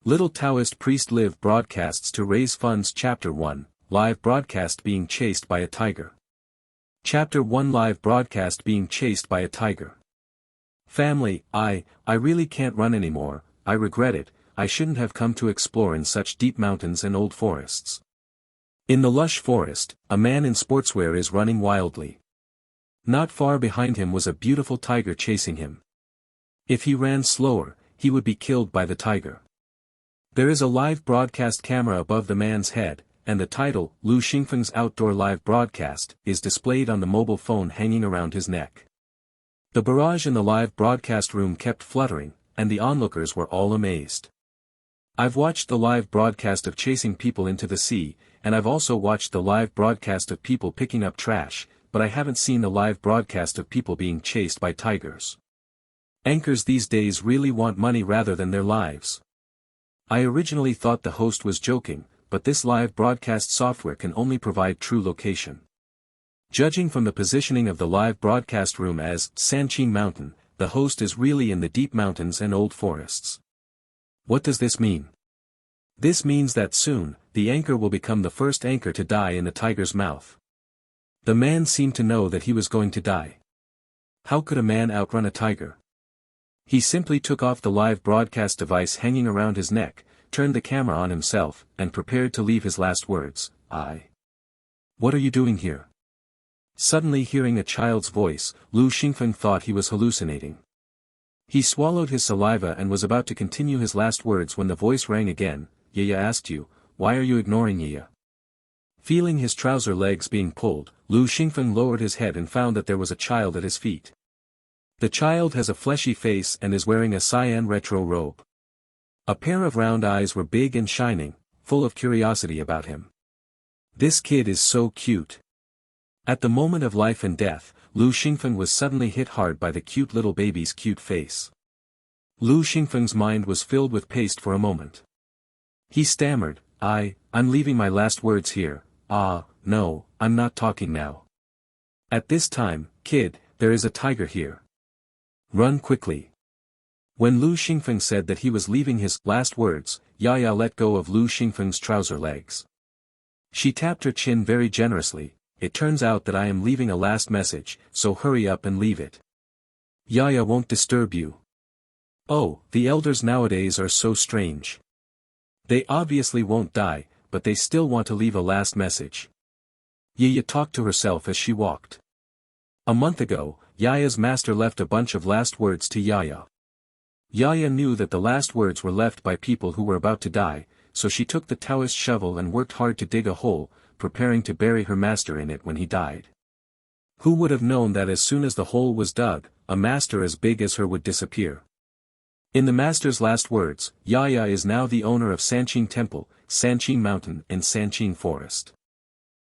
Little Taoist Priest Live broadcasts to raise funds. Chapter 1, Live broadcast being chased by a tiger. Chapter 1, Live broadcast being chased by a tiger. Family, I really can't run anymore. I regret it. I shouldn't have come to explore in such deep mountains and old forests. In the lush forest, a man in sportswear is running wildly. Not far behind him was a beautiful tiger chasing him. If he ran slower, he would be killed by the tiger. There is a live broadcast camera above the man's head, and the title, Lu Xingfeng's Outdoor Live Broadcast, is displayed on the mobile phone hanging around his neck. The barrage in the live broadcast room kept fluttering, and the onlookers were all amazed. I've watched the live broadcast of chasing people into the sea, and I've also watched the live broadcast of people picking up trash, but I haven't seen the live broadcast of people being chased by tigers. Anchors these days really want money rather than their lives. I originally thought the host was joking, but this live broadcast software can only provide true location. Judging from the positioning of the live broadcast room as Sanqing Mountain, the host is really in the deep mountains and old forests. What does this mean? This means that soon, the anchor will become the first anchor to die in the tiger's mouth. The man seemed to know that he was going to die. How could a man outrun a tiger? He simply took off the live broadcast device hanging around his neck, turned the camera on himself, and prepared to leave his last words, What are you doing here? Suddenly hearing a child's voice, Lu Xingfeng thought he was hallucinating. He swallowed his saliva and was about to continue his last words when the voice rang again. Yaya asked you, why are you ignoring Yaya? Feeling his trouser legs being pulled, Lu Xingfeng lowered his head and found that there was a child at his feet. The child has a fleshy face and is wearing a cyan retro robe. A pair of round eyes were big and shining, full of curiosity about him. This kid is so cute. At the moment of life and death, Lu Xingfeng was suddenly hit hard by the cute little baby's cute face. Lu Xingfeng's mind was filled with paste for a moment. He stammered, I'm leaving my last words here. No, I'm not talking now. At this time, kid, there is a tiger here. Run quickly. When Lu Xingfeng said that he was leaving his last words, Yaya let go of Lu Xingfeng's trouser legs. She tapped her chin very generously. It turns out that I am leaving a last message, so hurry up and leave it. Yaya won't disturb you. Oh, the elders nowadays are so strange. They obviously won't die, but they still want to leave a last message. Yaya talked to herself as she walked. A month ago, Yaya's master left a bunch of last words to Yaya. Yaya knew that the last words were left by people who were about to die, so she took the Taoist shovel and worked hard to dig a hole, preparing to bury her master in it when he died. Who would have known that as soon as the hole was dug, a master as big as her would disappear? In the master's last words, Yaya is now the owner of Sanqing Temple, Sanqing Mountain and Sanqing Forest.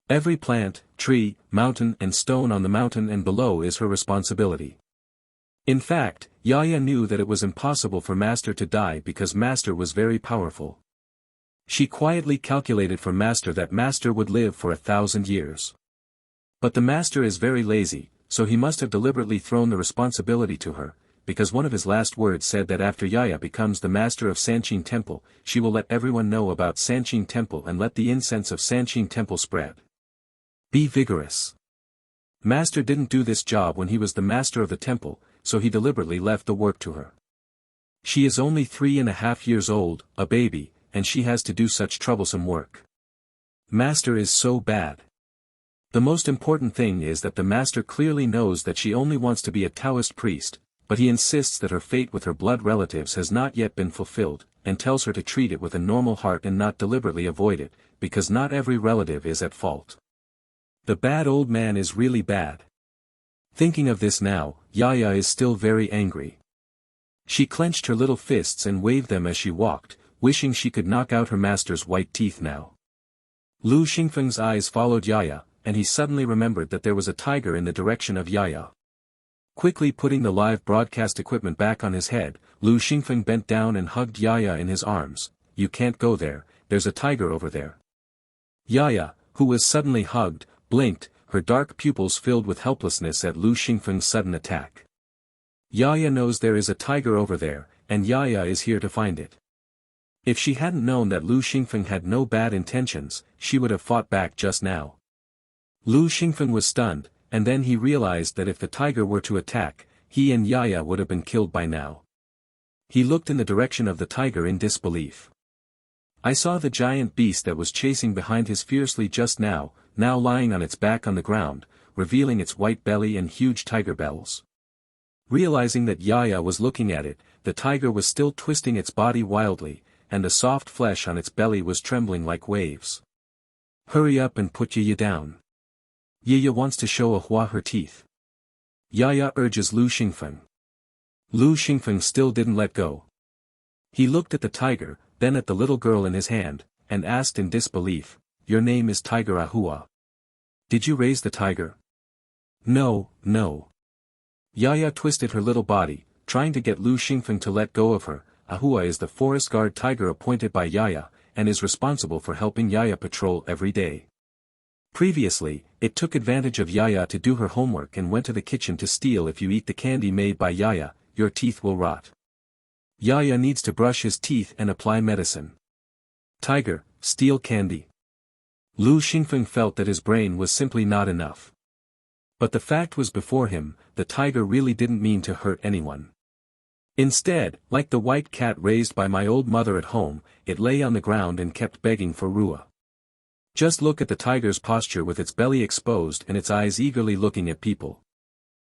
Every plant, tree, mountain and stone on the mountain and below is her responsibility. In fact, Yaya knew that it was impossible for Master to die because Master was very powerful. She quietly calculated for Master that Master would live for 1,000 years. But the Master is very lazy, so he must have deliberately thrown the responsibility to her, because one of his last words said that after Yaya becomes the Master of Sanqing Temple, she will let everyone know about Sanqing Temple and let the incense of Sanqing Temple spread. Be vigorous. Master didn't do this job when he was the master of the temple, so he deliberately left the work to her. She is only 3.5 years old, a baby, and she has to do such troublesome work. Master is so bad. The most important thing is that the master clearly knows that she only wants to be a Taoist priest, but he insists that her fate with her blood relatives has not yet been fulfilled, and tells her to treat it with a normal heart and not deliberately avoid it, because not every relative is at fault. The bad old man is really bad. Thinking of this now, Yaya is still very angry. She clenched her little fists and waved them as she walked, wishing she could knock out her master's white teeth now. Lu Xingfeng's eyes followed Yaya, and he suddenly remembered that there was a tiger in the direction of Yaya. Quickly putting the live broadcast equipment back on his head, Lu Xingfeng bent down and hugged Yaya in his arms. You can't go there, there's a tiger over there. Yaya, who was suddenly hugged, blinked, her dark pupils filled with helplessness at Lu Xingfeng's sudden attack. Yaya knows there is a tiger over there, and Yaya is here to find it. If she hadn't known that Lu Xingfeng had no bad intentions, she would have fought back just now. Lu Xingfeng was stunned, and then he realized that if the tiger were to attack, he and Yaya would have been killed by now. He looked in the direction of the tiger in disbelief. I saw the giant beast that was chasing behind his fiercely just now lying on its back on the ground, revealing its white belly and huge tiger bells. Realizing that Yaya was looking at it, the tiger was still twisting its body wildly, and the soft flesh on its belly was trembling like waves. Hurry up and put Yaya down. Yaya wants to show Ahua her teeth. Yaya urges Lu Xingfeng. Lu Xingfeng still didn't let go. He looked at the tiger, then at the little girl in his hand, and asked in disbelief, "Your name is Tiger Ahua. Did you raise the tiger?" "No, no." Yaya twisted her little body, trying to get Lu Xingfeng to let go of her. Ahua is the forest guard tiger appointed by Yaya, and is responsible for helping Yaya patrol every day. Previously, it took advantage of Yaya to do her homework and went to the kitchen to steal. If you eat the candy made by Yaya, your teeth will rot. Yaya needs to brush his teeth and apply medicine. Tiger, steal candy. Lu Xingfeng felt that his brain was simply not enough. But the fact was before him, the tiger really didn't mean to hurt anyone. Instead, like the white cat raised by my old mother at home, it lay on the ground and kept begging for Rua. Just look at the tiger's posture with its belly exposed and its eyes eagerly looking at people.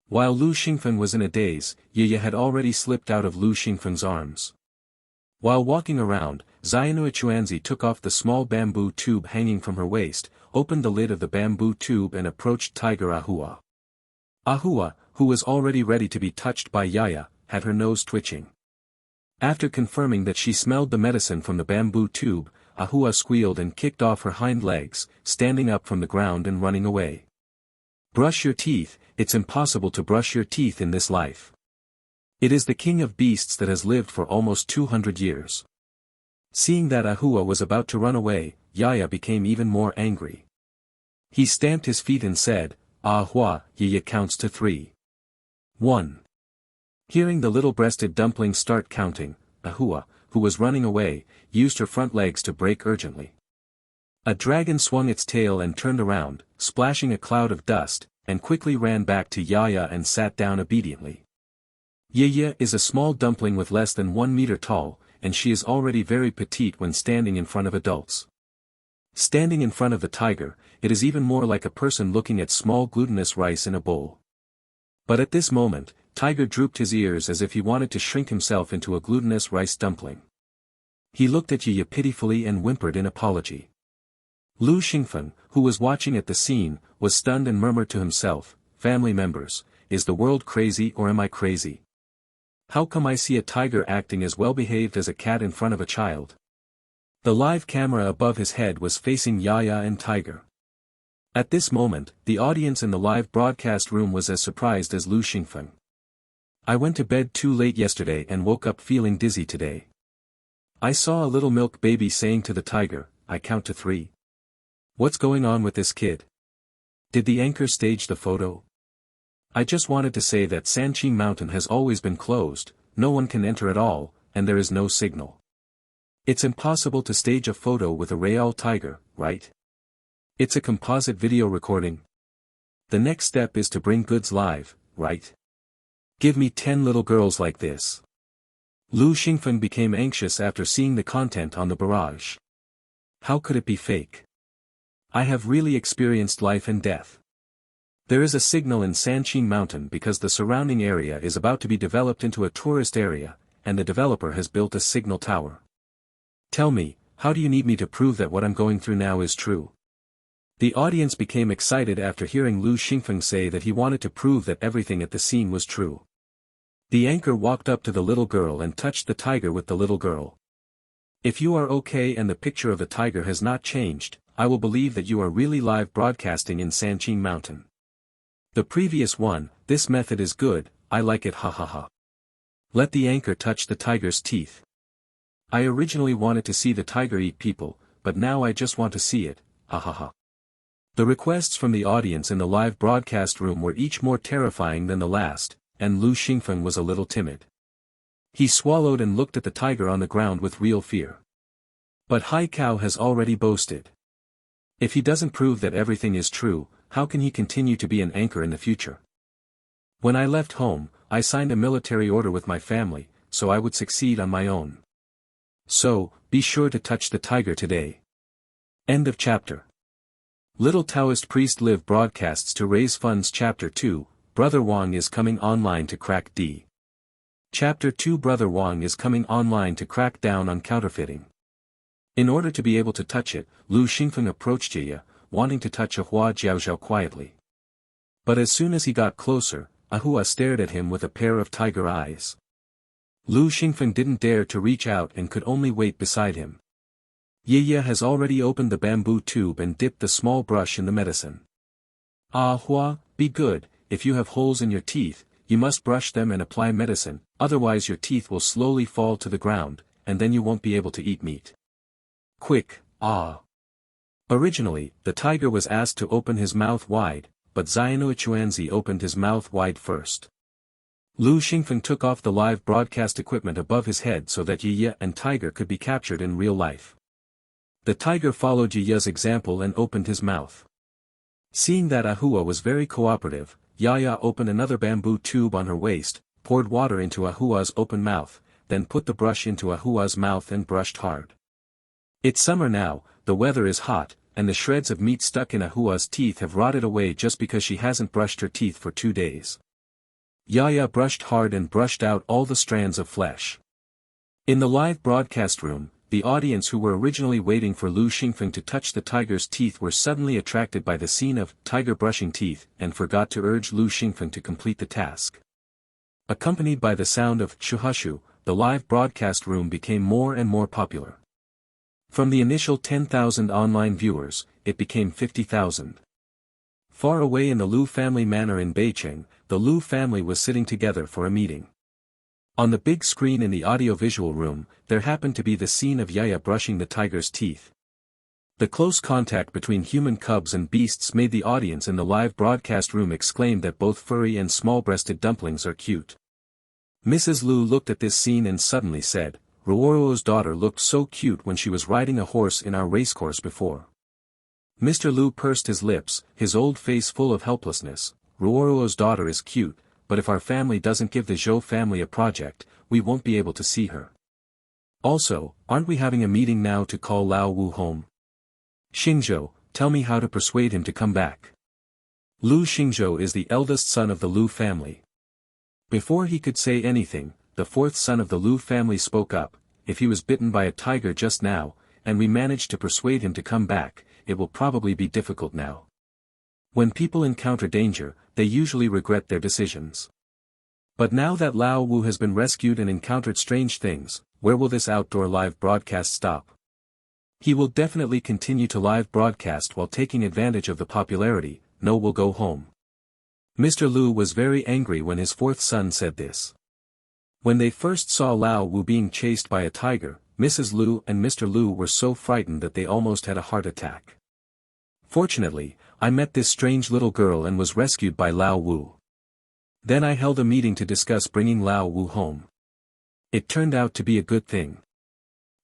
While Lu Xingfeng was in a daze, Yaya had already slipped out of Lu Xingfeng's arms. While walking around, Xianui Chuanzi took off the small bamboo tube hanging from her waist, opened the lid of the bamboo tube and approached Tiger Ahua. Ahua, who was already ready to be touched by Yaya, had her nose twitching. After confirming that she smelled the medicine from the bamboo tube, Ahua squealed and kicked off her hind legs, standing up from the ground and running away. Brush your teeth. It's impossible to brush your teeth in this life. It is the king of beasts that has lived for almost 200 years. Seeing that Ahua was about to run away, Yaya became even more angry. He stamped his feet and said, "Ahua, Yaya counts to 3. 1. Hearing the little-breasted dumpling start counting, Ahua, who was running away, used her front legs to brake urgently. A dragon swung its tail and turned around, splashing a cloud of dust, and quickly ran back to Yaya and sat down obediently. Yaya is a small dumpling with less than 1 meter tall, and she is already very petite when standing in front of adults. Standing in front of the tiger, it is even more like a person looking at small glutinous rice in a bowl. But at this moment, Tiger drooped his ears as if he wanted to shrink himself into a glutinous rice dumpling. He looked at Yaya pitifully and whimpered in apology. Lu Xingfeng, who was watching at the scene, was stunned and murmured to himself, "Family members, is the world crazy or am I crazy? How come I see a tiger acting as well behaved as a cat in front of a child?" The live camera above his head was facing Yaya and Tiger. At this moment, the audience in the live broadcast room was as surprised as Lu Xingfeng. "I went to bed too late yesterday and woke up feeling dizzy today. I saw a little milk baby saying to the tiger, 'I count to 3. What's going on with this kid? Did the anchor stage the photo? I just wanted to say that Sanqing Mountain has always been closed, no one can enter at all, and there is no signal. It's impossible to stage a photo with a real tiger, right? It's a composite video recording. The next step is to bring goods live, right? Give me 10 little girls like this.'" Lu Xingfeng became anxious after seeing the content on the barrage. How could it be fake? I have really experienced life and death. There is a signal in Sanqing Mountain because the surrounding area is about to be developed into a tourist area, and the developer has built a signal tower. Tell me, how do you need me to prove that what I'm going through now is true? The audience became excited after hearing Lu Xingfeng say that he wanted to prove that everything at the scene was true. The anchor walked up to the little girl and touched the tiger with the little girl. "If you are okay and the picture of the tiger has not changed, I will believe that you are really live broadcasting in Sanqing Mountain. The previous one, this method is good, I like it, ha ha ha. Let the anchor touch the tiger's teeth. I originally wanted to see the tiger eat people, but now I just want to see it, ha ha ha." The requests from the audience in the live broadcast room were each more terrifying than the last, and Lu Xingfeng was a little timid. He swallowed and looked at the tiger on the ground with real fear. But Hai Kao has already boasted. If he doesn't prove that everything is true, how can he continue to be an anchor in the future? When I left home, I signed a military order with my family, so I would succeed on my own. So, be sure to touch the tiger today. End of chapter. Little Taoist Priest Live broadcasts to raise funds. Chapter 2, Brother Wang is coming online to crack D. Chapter 2, Brother Wang is coming online to crack down on counterfeiting. In order to be able to touch it, Lu Xingfeng approached Jia, wanting to touch Ahua Jiaozhao quietly. But as soon as he got closer, Ahua stared at him with a pair of tiger eyes. Lu Xingfeng didn't dare to reach out and could only wait beside him. Yaya has already opened the bamboo tube and dipped the small brush in the medicine. Ahua, be good, if you have holes in your teeth, you must brush them and apply medicine, otherwise your teeth will slowly fall to the ground, and then you won't be able to eat meat. Quick, ah! Originally, the tiger was asked to open his mouth wide, but Xiaonuichuanzi opened his mouth wide first. Lu Xingfeng took off the live broadcast equipment above his head so that Yiya and tiger could be captured in real life. The tiger followed Yiya's example and opened his mouth. Seeing that Ahua was very cooperative, Yaya opened another bamboo tube on her waist, poured water into Ahua's open mouth, then put the brush into Ahua's mouth and brushed hard. It's summer now, the weather is hot, and the shreds of meat stuck in Ahua's teeth have rotted away just because she hasn't brushed her teeth for 2 days. Yaya brushed hard and brushed out all the strands of flesh. In the live broadcast room, the audience who were originally waiting for Lu Xingfeng to touch the tiger's teeth were suddenly attracted by the scene of tiger brushing teeth and forgot to urge Lu Xingfeng to complete the task. Accompanied by the sound of shuhushu, the live broadcast room became more and more popular. From the initial 10,000 online viewers, it became 50,000. Far away in the Lu family manor in Beicheng, the Lu family was sitting together for a meeting. On the big screen in the audiovisual room, there happened to be the scene of Yaya brushing the tiger's teeth. The close contact between human cubs and beasts made the audience in the live broadcast room exclaim that both furry and small-breasted dumplings are cute. Mrs. Lu looked at this scene and suddenly said, Ruoro's daughter looked so cute when she was riding a horse in our racecourse before. Mr. Lu pursed his lips, his old face full of helplessness. Ruoro's daughter is cute, but if our family doesn't give the Zhou family a project, we won't be able to see her. Also, aren't we having a meeting now to call Lao Wu home? Xingzhou, tell me how to persuade him to come back. Lu Xingzhou is the eldest son of the Lu family. Before he could say anything, the fourth son of the Lu family spoke up, if he was bitten by a tiger just now, and we managed to persuade him to come back, it will probably be difficult now. When people encounter danger, they usually regret their decisions. But now that Lao Wu has been rescued and encountered strange things, where will this outdoor live broadcast stop? He will definitely continue to live broadcast while taking advantage of the popularity. No will go home. Mr. Lu was very angry when his fourth son said this. When they first saw Lao Wu being chased by a tiger, Mrs. Lu and Mr. Lu were so frightened that they almost had a heart attack. Fortunately, I met this strange little girl and was rescued by Lao Wu. Then I held a meeting to discuss bringing Lao Wu home. It turned out to be a good thing.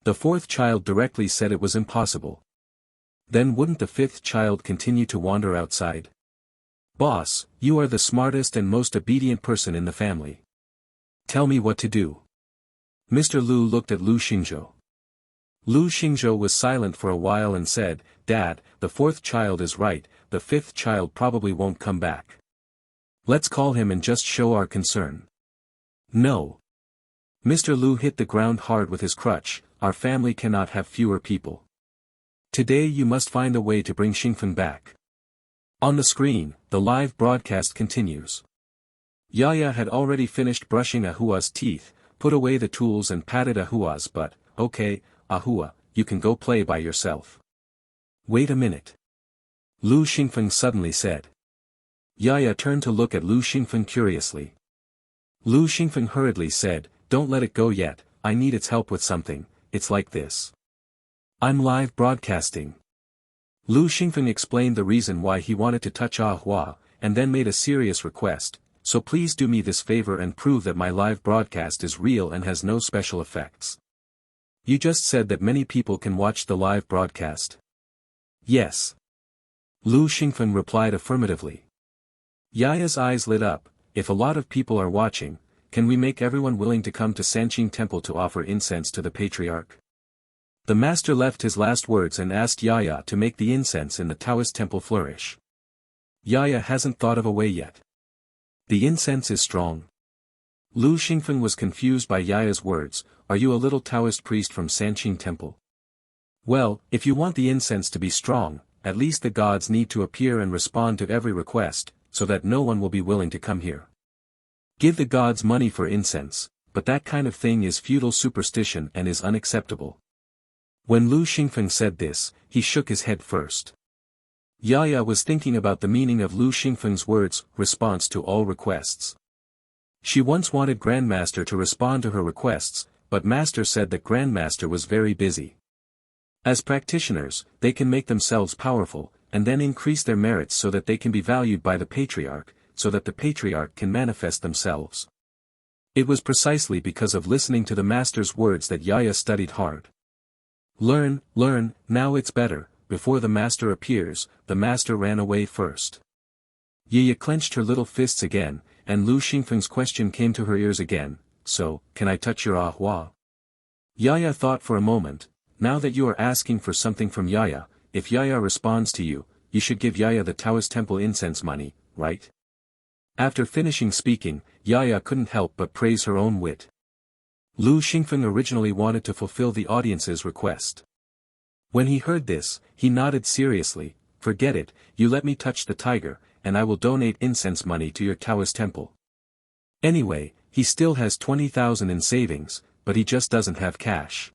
The fourth child directly said it was impossible. Then wouldn't the fifth child continue to wander outside? Boss, you are the smartest and most obedient person in the family. Tell me what to do. Mr. Lu looked at Lu Xingzhou. Lu Xingzhou was silent for a while and said, Dad, the fourth child is right, the fifth child probably won't come back. Let's call him and just show our concern. No. Mr. Lu hit the ground hard with his crutch, our family cannot have fewer people. Today you must find a way to bring Xingfeng back. On the screen, the live broadcast continues. Yaya had already finished brushing Ahua's teeth, put away the tools and patted Ahua's butt. Okay, Ahua, you can go play by yourself. Wait a minute. Lu Xingfeng suddenly said. Yaya turned to look at Lu Xingfeng curiously. Lu Xingfeng hurriedly said, Don't let it go yet, I need its help with something, it's like this. I'm live broadcasting. Lu Xingfeng explained the reason why he wanted to touch Ahua, and then made a serious request, so please do me this favor and prove that my live broadcast is real and has no special effects. You just said that many people can watch the live broadcast. Yes. Lu Xingfeng replied affirmatively. Yaya's eyes lit up. If a lot of people are watching, can we make everyone willing to come to Sanqing Temple to offer incense to the patriarch? The master left his last words and asked Yaya to make the incense in the Taoist temple flourish. Yaya hasn't thought of a way yet. The incense is strong. Lu Xingfeng was confused by Yaya's words. Are you a little Taoist priest from Sanqing Temple? Well, if you want the incense to be strong, at least the gods need to appear and respond to every request, so that no one will be willing to come here. Give the gods money for incense, but that kind of thing is feudal superstition and is unacceptable. When Lu Xingfeng said this, he shook his head first. Yaya was thinking about the meaning of Lu Xingfeng's words, response to all requests. She once wanted Grandmaster to respond to her requests, but Master said that Grandmaster was very busy. As practitioners, they can make themselves powerful, and then increase their merits so that they can be valued by the Patriarch, so that the Patriarch can manifest themselves. It was precisely because of listening to the Master's words that Yaya studied hard. Learn, now it's better. Before the Master appears, the Master ran away first. Yaya clenched her little fists again, and Lu Xingfeng's question came to her ears again, so, can I touch your ahua? Yaya thought for a moment. Now that you are asking for something from Yaya, if Yaya responds to you, you should give Yaya the Taoist temple incense money, right? After finishing speaking, Yaya couldn't help but praise her own wit. Lu Xingfeng originally wanted to fulfill the audience's request. When he heard this, he nodded seriously. Forget it, you let me touch the tiger, and I will donate incense money to your Taoist temple. Anyway, he still has 20,000 in savings, but he just doesn't have cash.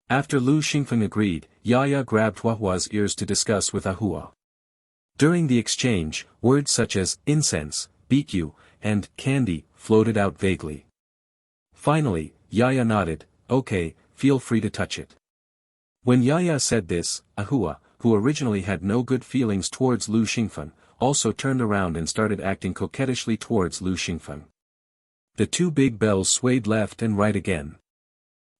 After Lu Xingfeng agreed, Yaya grabbed Huahua's ears to discuss with Ahua. During the exchange, words such as incense, BQ, and candy floated out vaguely. Finally, Yaya nodded, okay, feel free to touch it. When Yaya said this, Ahua, who originally had no good feelings towards Lu Xingfeng, also turned around and started acting coquettishly towards Lu Xingfeng. The two big bells swayed left and right again.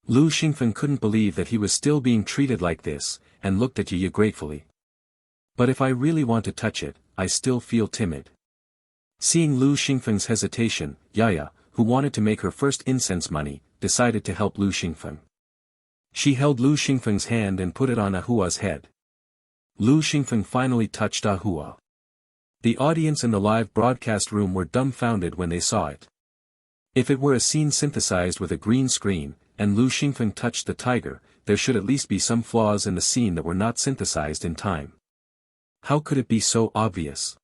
Lu Xingfeng couldn't believe that he was still being treated like this, and looked at Yaya gratefully. But if I really want to touch it, I still feel timid. Seeing Lu Xingfeng's hesitation, Yaya, who wanted to make her first incense money, decided to help Lu Xingfeng. She held Lu Xingfeng's hand and put it on Ahua's head. Lu Xingfeng finally touched Ahua. The audience in the live broadcast room were dumbfounded when they saw it. If it were a scene synthesized with a green screen, and Lu Xingfeng touched the tiger, there should at least be some flaws in the scene that were not synthesized in time. How could it be so obvious?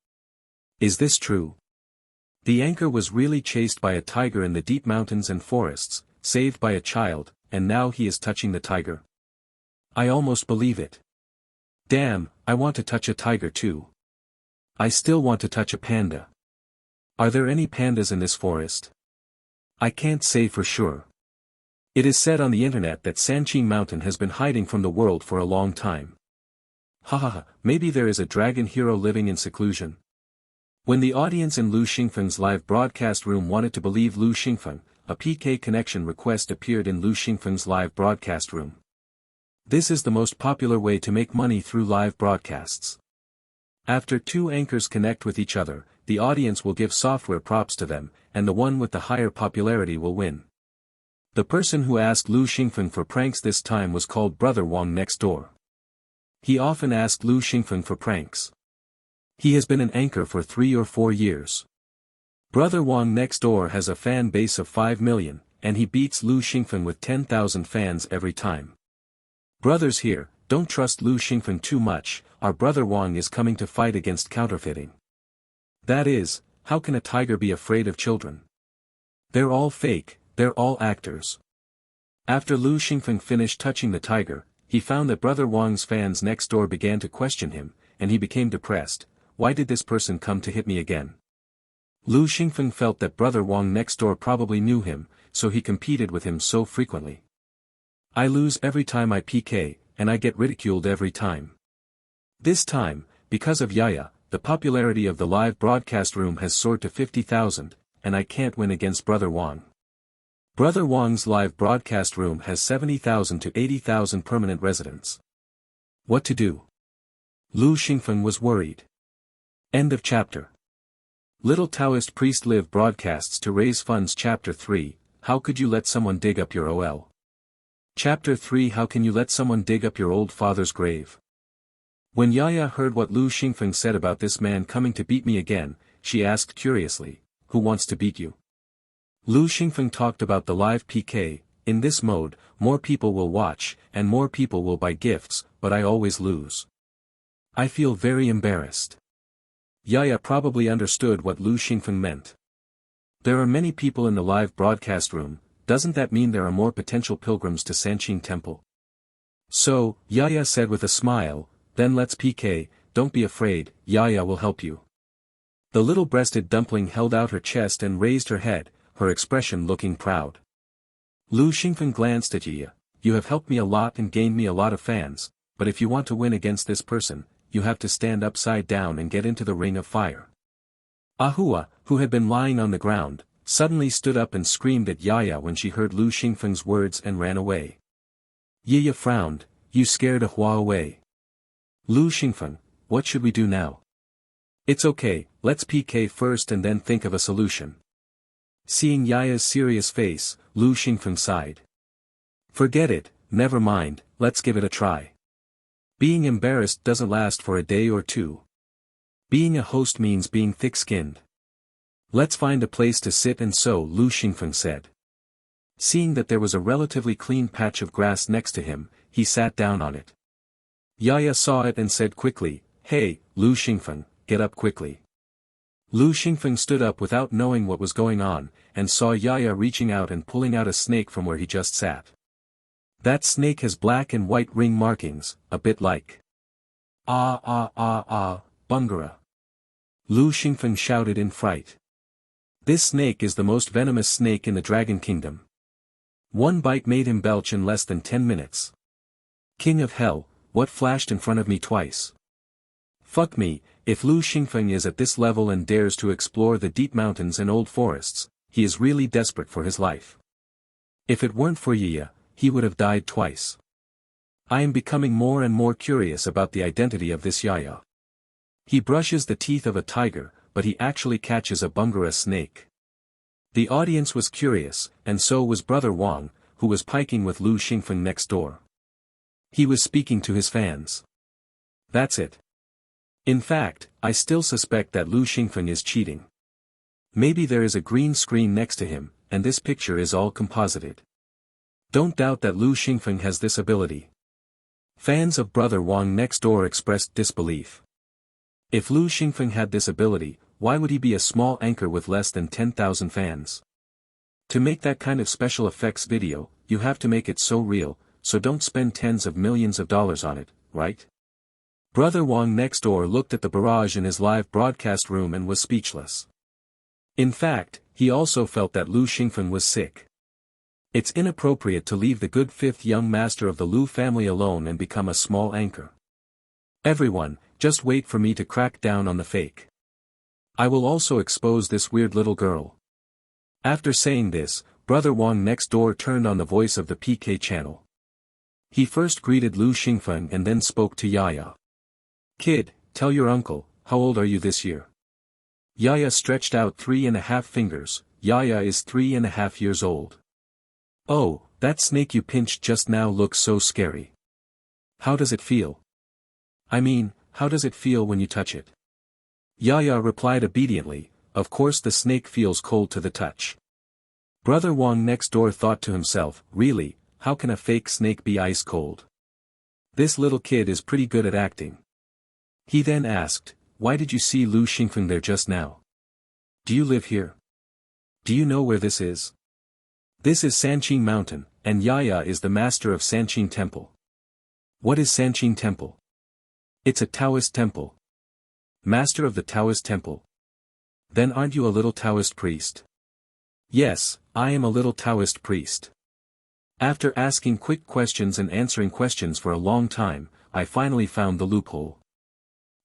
Is this true? The anchor was really chased by a tiger in the deep mountains and forests, saved by a child, and now he is touching the tiger. I almost believe it. Damn, I want to touch a tiger too. I still want to touch a panda. Are there any pandas in this forest? I can't say for sure. It is said on the internet that Sanqing Mountain has been hiding from the world for a long time. Hahaha, maybe there is a dragon hero living in seclusion. When the audience in Lu Xingfeng's live broadcast room wanted to believe Lu Xingfeng, a PK connection request appeared in Lu Xingfeng's live broadcast room. This is the most popular way to make money through live broadcasts. After two anchors connect with each other, the audience will give software props to them, and the one with the higher popularity will win. The person who asked Lu Xingfeng for pranks this time was called Brother Wang next door. He often asked Lu Xingfeng for pranks. He has been an anchor for 3 or 4 years. Brother Wang next door has a fan base of 5 million, and he beats Lu Xingfeng with 10,000 fans every time. Brothers here, don't trust Lu Xingfeng too much, our brother Wang is coming to fight against counterfeiting. That is, how can a tiger be afraid of children? They're all fake. They're all actors. After Lu Xingfeng finished touching the tiger, he found that Brother Wang's fans next door began to question him, and he became depressed. Why did this person come to hit me again? Lu Xingfeng felt that Brother Wang next door probably knew him, so he competed with him so frequently. I lose every time I PK, and I get ridiculed every time. This time, because of Yaya, the popularity of the live broadcast room has soared to 50,000, and I can't win against Brother Wang. Brother Wang's live broadcast room has 70,000 to 80,000 permanent residents. What to do? Lu Xingfeng was worried. End of chapter. Little Taoist Priest Live broadcasts to raise funds. Chapter 3, How could you let someone dig up your OL? Chapter 3, How can you let someone dig up your old father's grave? When Yaya heard what Lu Xingfeng said about this man coming to beat me again, she asked curiously, who wants to beat you? Lu Xingfeng talked about the live PK. In this mode, more people will watch, and more people will buy gifts, but I always lose. I feel very embarrassed. Yaya probably understood what Lu Xingfeng meant. There are many people in the live broadcast room, doesn't that mean there are more potential pilgrims to Sanqing Temple? So, Yaya said with a smile, then let's PK, don't be afraid, Yaya will help you. The little-breasted dumpling held out her chest and raised her head, her expression looking proud. Lu Xingfeng glanced at Yaya. You have helped me a lot and gained me a lot of fans, but if you want to win against this person, you have to stand upside down and get into the ring of fire. Ahua, who had been lying on the ground, suddenly stood up and screamed at Yaya when she heard Lu Xingfeng's words and ran away. Yaya frowned, you scared Ahua away. Lu Xingfeng, what should we do now? It's okay, let's PK first and then think of a solution. Seeing Yaya's serious face, Lu Xingfeng sighed. Forget it, never mind, let's give it a try. Being embarrassed doesn't last for a day or two. Being a host means being thick-skinned. Let's find a place to sit and so Lu Xingfeng said. Seeing that there was a relatively clean patch of grass next to him, he sat down on it. Yaya saw it and said quickly, hey, Lu Xingfeng, get up quickly. Lu Xingfeng stood up without knowing what was going on, and saw Yaya reaching out and pulling out a snake from where he just sat. That snake has black and white ring markings, a bit like Bungara. Lu Xingfeng shouted in fright. This snake is the most venomous snake in the Dragon Kingdom. One bite made him belch in less than 10 minutes. King of Hell, what flashed in front of me twice? Fuck me, if Lu Xingfeng is at this level and dares to explore the deep mountains and old forests, he is really desperate for his life. If it weren't for Yaya, he would have died twice. I am becoming more and more curious about the identity of this Yaya. He brushes the teeth of a tiger, but he actually catches a Bungara snake. The audience was curious, and so was Brother Wang, who was piking with Lu Xingfeng next door. He was speaking to his fans. That's it. In fact, I still suspect that Lu Xingfeng is cheating. Maybe there is a green screen next to him, and this picture is all composited. Don't doubt that Lu Xingfeng has this ability. Fans of Brother Wang next door expressed disbelief. If Lu Xingfeng had this ability, why would he be a small anchor with less than 10,000 fans? To make that kind of special effects video, you have to make it so real, so don't spend tens of millions of dollars on it, right? Brother Wang next door looked at the barrage in his live broadcast room and was speechless. In fact, he also felt that Lu Xingfeng was sick. It's inappropriate to leave the good fifth young master of the Lu family alone and become a small anchor. Everyone, just wait for me to crack down on the fake. I will also expose this weird little girl. After saying this, Brother Wang next door turned on the voice of the PK channel. He first greeted Lu Xingfeng and then spoke to Yaya. Kid, tell your uncle, how old are you this year? Yaya stretched out 3.5 fingers, Yaya is 3.5 years old. Oh, that snake you pinched just now looks so scary. How does it feel? I mean, how does it feel when you touch it? Yaya replied obediently, of course the snake feels cold to the touch. Brother Wang next door thought to himself, really, how can a fake snake be ice cold? This little kid is pretty good at acting. He then asked, why did you see Lu Xingfeng there just now? Do you live here? Do you know where this is? This is Sanqing Mountain, and Yaya is the master of Sanqing Temple. What is Sanqing Temple? It's a Taoist temple. Master of the Taoist temple. Then aren't you a little Taoist priest? Yes, I am a little Taoist priest. After asking quick questions and answering questions for a long time, I finally found the loophole.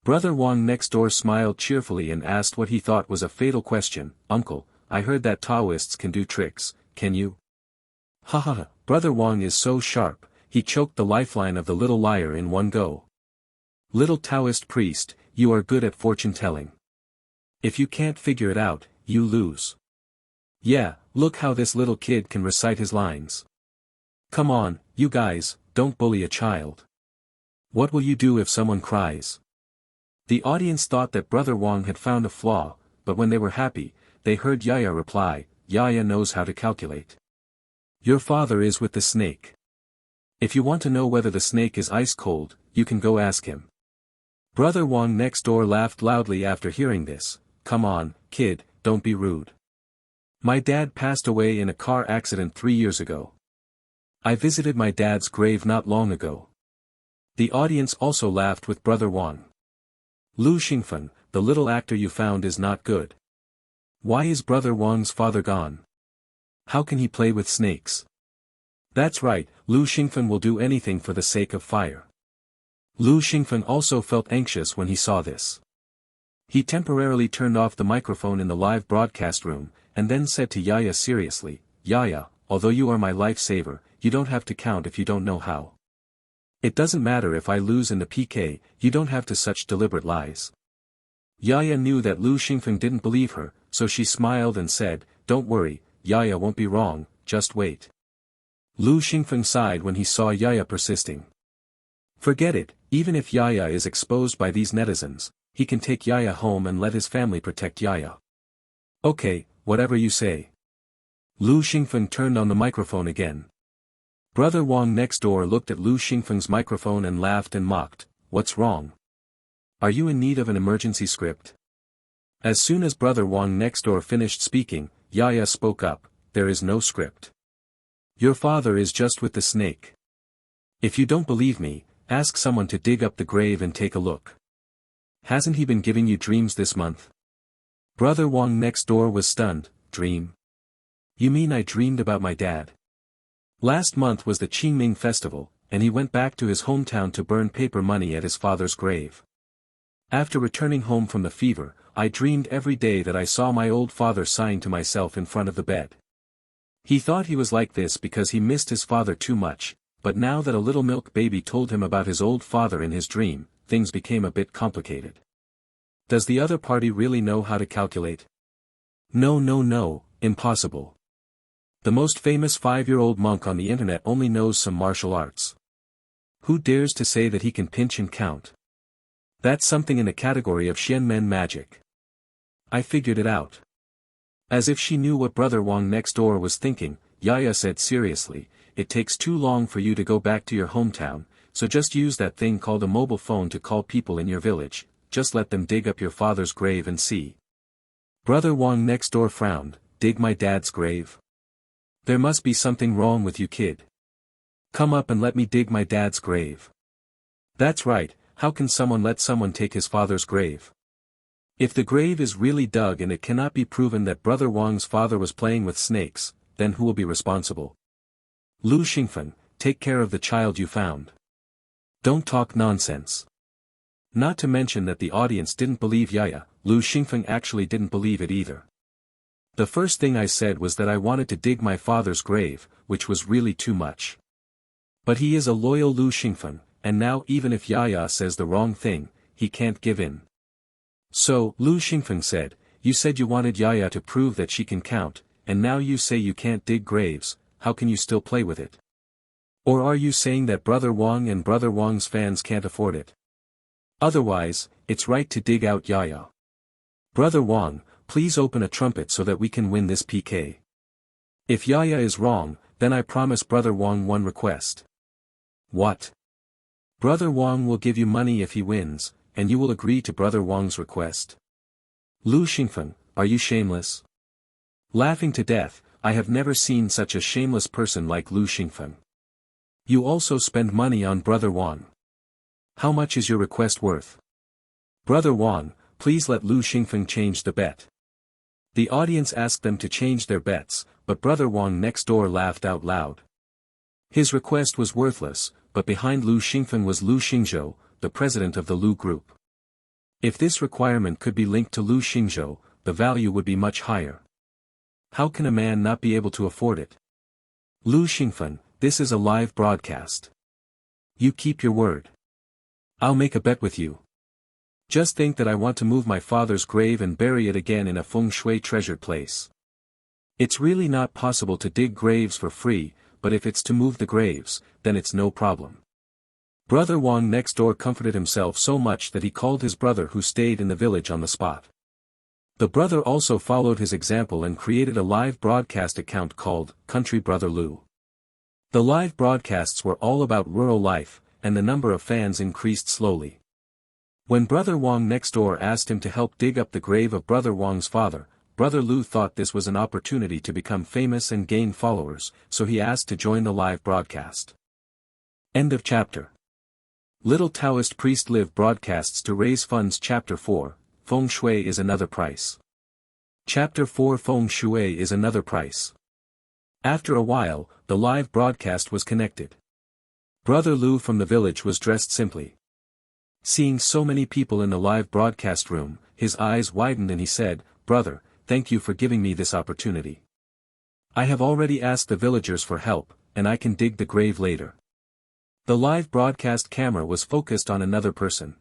Brother Wang next door smiled cheerfully and asked what he thought was a fatal question, Uncle, I heard that Taoists can do tricks, can you? Haha, Brother Wang is so sharp, he choked the lifeline of the little liar in one go. Little Taoist priest, you are good at fortune-telling. If you can't figure it out, you lose. Yeah, look how this little kid can recite his lines. Come on, you guys, don't bully a child. What will you do if someone cries? The audience thought that Brother Wang had found a flaw, but when they were happy, they heard Yaya reply, Yaya knows how to calculate. Your father is with the snake. If you want to know whether the snake is ice cold, you can go ask him. Brother Wang next door laughed loudly after hearing this. Come on, kid, don't be rude. My dad passed away in a car accident 3 years ago. I visited my dad's grave not long ago. The audience also laughed with Brother Wang. Lu Xingfeng, the little actor you found is not good. Why is Brother Wang's father gone? How can he play with snakes? That's right, Lu Xingfeng will do anything for the sake of fire. Lu Xingfeng also felt anxious when he saw this. He temporarily turned off the microphone in the live broadcast room, and then said to Yaya seriously, Yaya, although you are my lifesaver, you don't have to count if you don't know how. It doesn't matter if I lose in the PK, you don't have to such deliberate lies. Yaya knew that Lu Xingfeng didn't believe her, so she smiled and said, Don't worry, Yaya won't be wrong, just wait. Lu Xingfeng sighed when he saw Yaya persisting. Forget it, even if Yaya is exposed by these netizens, he can take Yaya home and let his family protect Yaya. Okay, whatever you say. Lu Xingfeng turned on the microphone again. Brother Wang next door looked at Lu Xingfeng's microphone and laughed and mocked, What's wrong? Are you in need of an emergency script? As soon as Brother Wang next door finished speaking, Yaya spoke up, There is no script. Your father is just with the snake. If you don't believe me, ask someone to dig up the grave and take a look. Hasn't he been giving you dreams this month? Brother Wang next door was stunned. Dream? You mean I dreamed about my dad? Last month was the Qingming festival, and he went back to his hometown to burn paper money at his father's grave. After returning home from the fever, I dreamed every day that I saw my old father sighing to myself in front of the bed. He thought he was like this because he missed his father too much, but now that a little milk baby told him about his old father in his dream, things became a bit complicated. Does the other party really know how to calculate? No, impossible. The most famous 5-year-old monk on the internet only knows some martial arts. Who dares to say that he can pinch and count? That's something in the category of Xianmen magic. I figured it out. As if she knew what Brother Wang next door was thinking, Yaya said seriously, It takes too long for you to go back to your hometown, so just use that thing called a mobile phone to call people in your village, just let them dig up your father's grave and see. Brother Wang next door frowned, Dig my dad's grave? There must be something wrong with you, kid. Come up and let me dig my dad's grave. That's right, how can someone let someone take his father's grave? If the grave is really dug and it cannot be proven that Brother Wang's father was playing with snakes, then who will be responsible? Lu Xingfeng, take care of the child you found. Don't talk nonsense. Not to mention that the audience didn't believe Yaya, Lu Xingfeng actually didn't believe it either. The first thing I said was that I wanted to dig my father's grave, which was really too much. But he is a loyal Lu Xingfeng, and now even if Yaya says the wrong thing, he can't give in. So, Lu Xingfeng said, You said you wanted Yaya to prove that she can count, and now you say you can't dig graves, how can you still play with it? Or are you saying that Brother Wang and Brother Wang's fans can't afford it? Otherwise, it's right to dig out Yaya. Brother Wang, please open a trumpet so that we can win this PK. If Yaya is wrong, then I promise Brother Wang one request. What? Brother Wang will give you money if he wins, and you will agree to Brother Wang's request. Lu Xingfeng, are you shameless? Laughing to death, I have never seen such a shameless person like Lu Xingfeng. You also spend money on Brother Wang. How much is your request worth? Brother Wang, please let Lu Xingfeng change the bet. The audience asked them to change their bets, but Brother Wang next door laughed out loud. His request was worthless, but behind Lu Xingfeng was Lu Xingzhou, the president of the Lu Group. If this requirement could be linked to Lu Xingzhou, the value would be much higher. How can a man not be able to afford it? Lu Xingfen, this is a live broadcast. You keep your word. I'll make a bet with you. Just think that I want to move my father's grave and bury it again in a feng shui treasured place. It's really not possible to dig graves for free, but if it's to move the graves, then it's no problem. Brother Wang next door comforted himself so much that he called his brother who stayed in the village on the spot. The brother also followed his example and created a live broadcast account called Country Brother Lu. The live broadcasts were all about rural life, and the number of fans increased slowly. When Brother Wang next door asked him to help dig up the grave of Brother Wang's father, Brother Lu thought this was an opportunity to become famous and gain followers, so he asked to join the live broadcast. End of chapter. Little Taoist Priest Live broadcasts to raise funds. Chapter 4, Feng Shui is another price. Chapter 4, Feng Shui is another price. After a while, the live broadcast was connected. Brother Lu from the village was dressed simply. Seeing so many people in the live broadcast room, his eyes widened and he said, "Brother, thank you for giving me this opportunity. I have already asked the villagers for help, and I can dig the grave later." The live broadcast camera was focused on another person.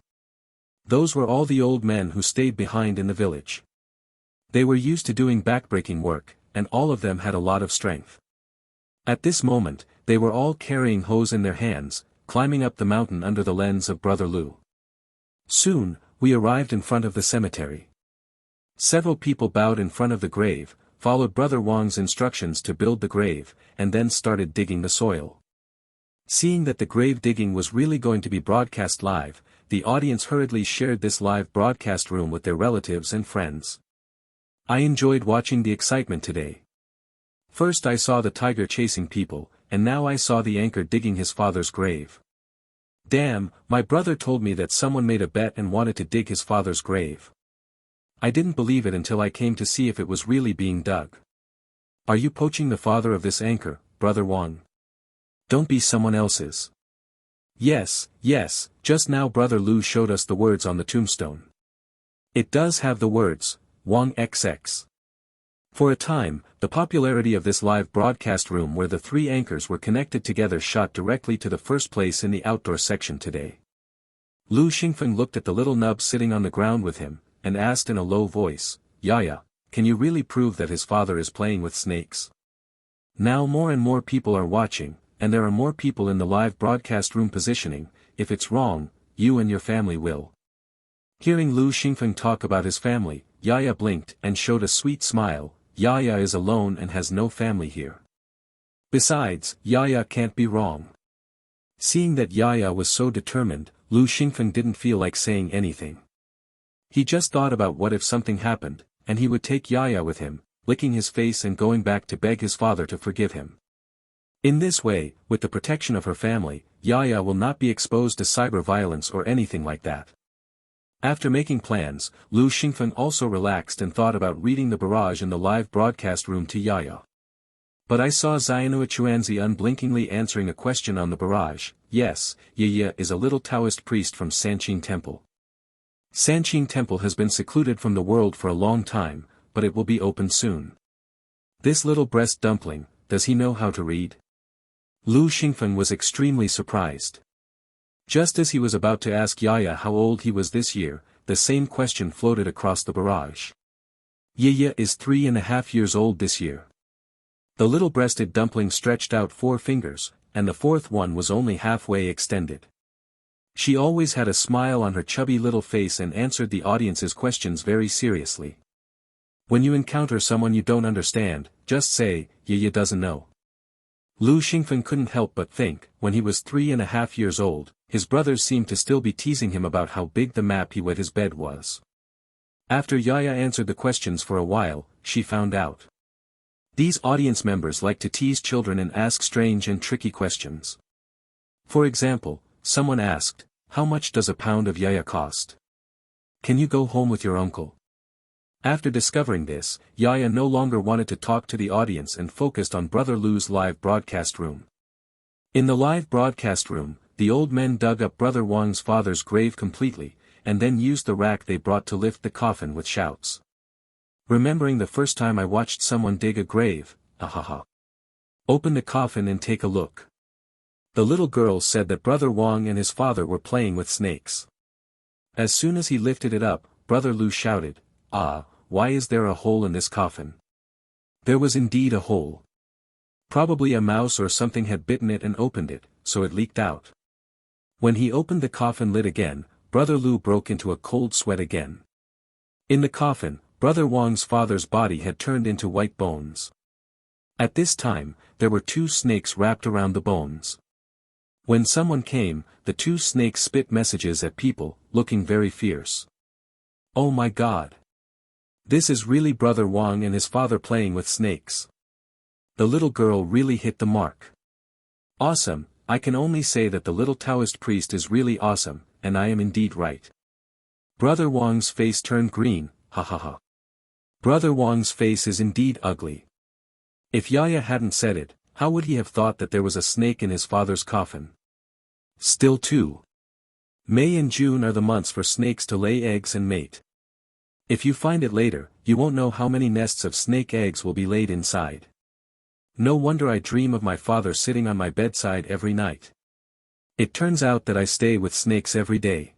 Those were all the old men who stayed behind in the village. They were used to doing backbreaking work, and all of them had a lot of strength. At this moment, they were all carrying hoes in their hands, climbing up the mountain under the lens of Brother Lu. Soon, we arrived in front of the cemetery. Several people bowed in front of the grave, followed Brother Wang's instructions to build the grave, and then started digging the soil. Seeing that the grave digging was really going to be broadcast live, the audience hurriedly shared this live broadcast room with their relatives and friends. I enjoyed watching the excitement today. First I saw the tiger chasing people, and now I saw the anchor digging his father's grave. Damn, my brother told me that someone made a bet and wanted to dig his father's grave. I didn't believe it until I came to see if it was really being dug. Are you poaching the father of this anchor, Brother Wang? Don't be someone else's. Yes, just now Brother Lu showed us the words on the tombstone. It does have the words, Wang XX. For a time, the popularity of this live broadcast room where the three anchors were connected together shot directly to the first place in the outdoor section today. Lu Xingfen looked at the little nub sitting on the ground with him, and asked in a low voice, "Yaya, can you really prove that his father is playing with snakes?" Now more and more people are watching, and there are more people in the live broadcast room positioning. If it's wrong, you and your family will. Hearing Lu Xingfen talk about his family, Yaya blinked and showed a sweet smile. Yaya is alone and has no family here. Besides, Yaya can't be wrong. Seeing that Yaya was so determined, Lu Xingfen didn't feel like saying anything. He just thought about what if something happened, and he would take Yaya with him, licking his face and going back to beg his father to forgive him. In this way, with the protection of her family, Yaya will not be exposed to cyber violence or anything like that. After making plans, Lu Xingfen also relaxed and thought about reading the barrage in the live broadcast room to Yaya. But I saw Xianhua Chuanzi unblinkingly answering a question on the barrage. Yes, Yaya is a little Taoist priest from Sanqing Temple. Sanqing Temple has been secluded from the world for a long time, but it will be open soon. This little breast dumpling, does he know how to read? Lu Xingfen was extremely surprised. Just as he was about to ask Yaya how old he was this year, the same question floated across the barrage. Yaya is 3.5 years old this year. The little-breasted dumpling stretched out 4 fingers, and the fourth one was only halfway extended. She always had a smile on her chubby little face and answered the audience's questions very seriously. When you encounter someone you don't understand, just say, Yaya doesn't know. Lu Xingfen couldn't help but think, when he was 3.5 years old, his brothers seemed to still be teasing him about how big the map he wet his bed was. After Yaya answered the questions for a while, she found out. These audience members like to tease children and ask strange and tricky questions. For example, someone asked, "How much does a pound of Yaya cost? Can you go home with your uncle?" After discovering this, Yaya no longer wanted to talk to the audience and focused on Brother Lu's live broadcast room. In the live broadcast room, the old men dug up Brother Wang's father's grave completely, and then used the rack they brought to lift the coffin with shouts. Remembering the first time I watched someone dig a grave, ahaha. Open the coffin and take a look. The little girl said that Brother Wang and his father were playing with snakes. As soon as he lifted it up, Brother Lu shouted, "Ah, why is there a hole in this coffin?" There was indeed a hole. Probably a mouse or something had bitten it and opened it, so it leaked out. When he opened the coffin lid again, Brother Lu broke into a cold sweat again. In the coffin, Brother Wang's father's body had turned into white bones. At this time, there were 2 snakes wrapped around the bones. When someone came, the 2 snakes spit messages at people, looking very fierce. Oh my God! This is really Brother Wang and his father playing with snakes. The little girl really hit the mark. Awesome, I can only say that the little Taoist priest is really awesome, and I am indeed right. Brother Wang's face turned green, ha ha ha. Brother Wang's face is indeed ugly. If Yaya hadn't said it, how would he have thought that there was a snake in his father's coffin? Still too. May and June are the months for snakes to lay eggs and mate. If you find it later, you won't know how many nests of snake eggs will be laid inside. No wonder I dream of my father sitting on my bedside every night. It turns out that I stay with snakes every day.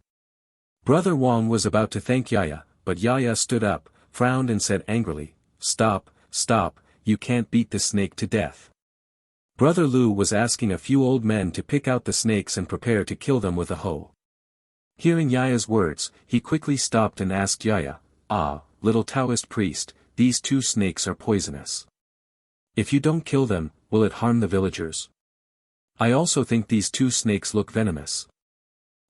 Brother Wang was about to thank Yaya, but Yaya stood up, frowned and said angrily, "Stop, stop, you can't beat the snake to death." Brother Lu was asking a few old men to pick out the snakes and prepare to kill them with a hoe. Hearing Yaya's words, he quickly stopped and asked Yaya, "Ah, little Taoist priest, these 2 snakes are poisonous. If you don't kill them, will it harm the villagers? I also think these 2 snakes look venomous."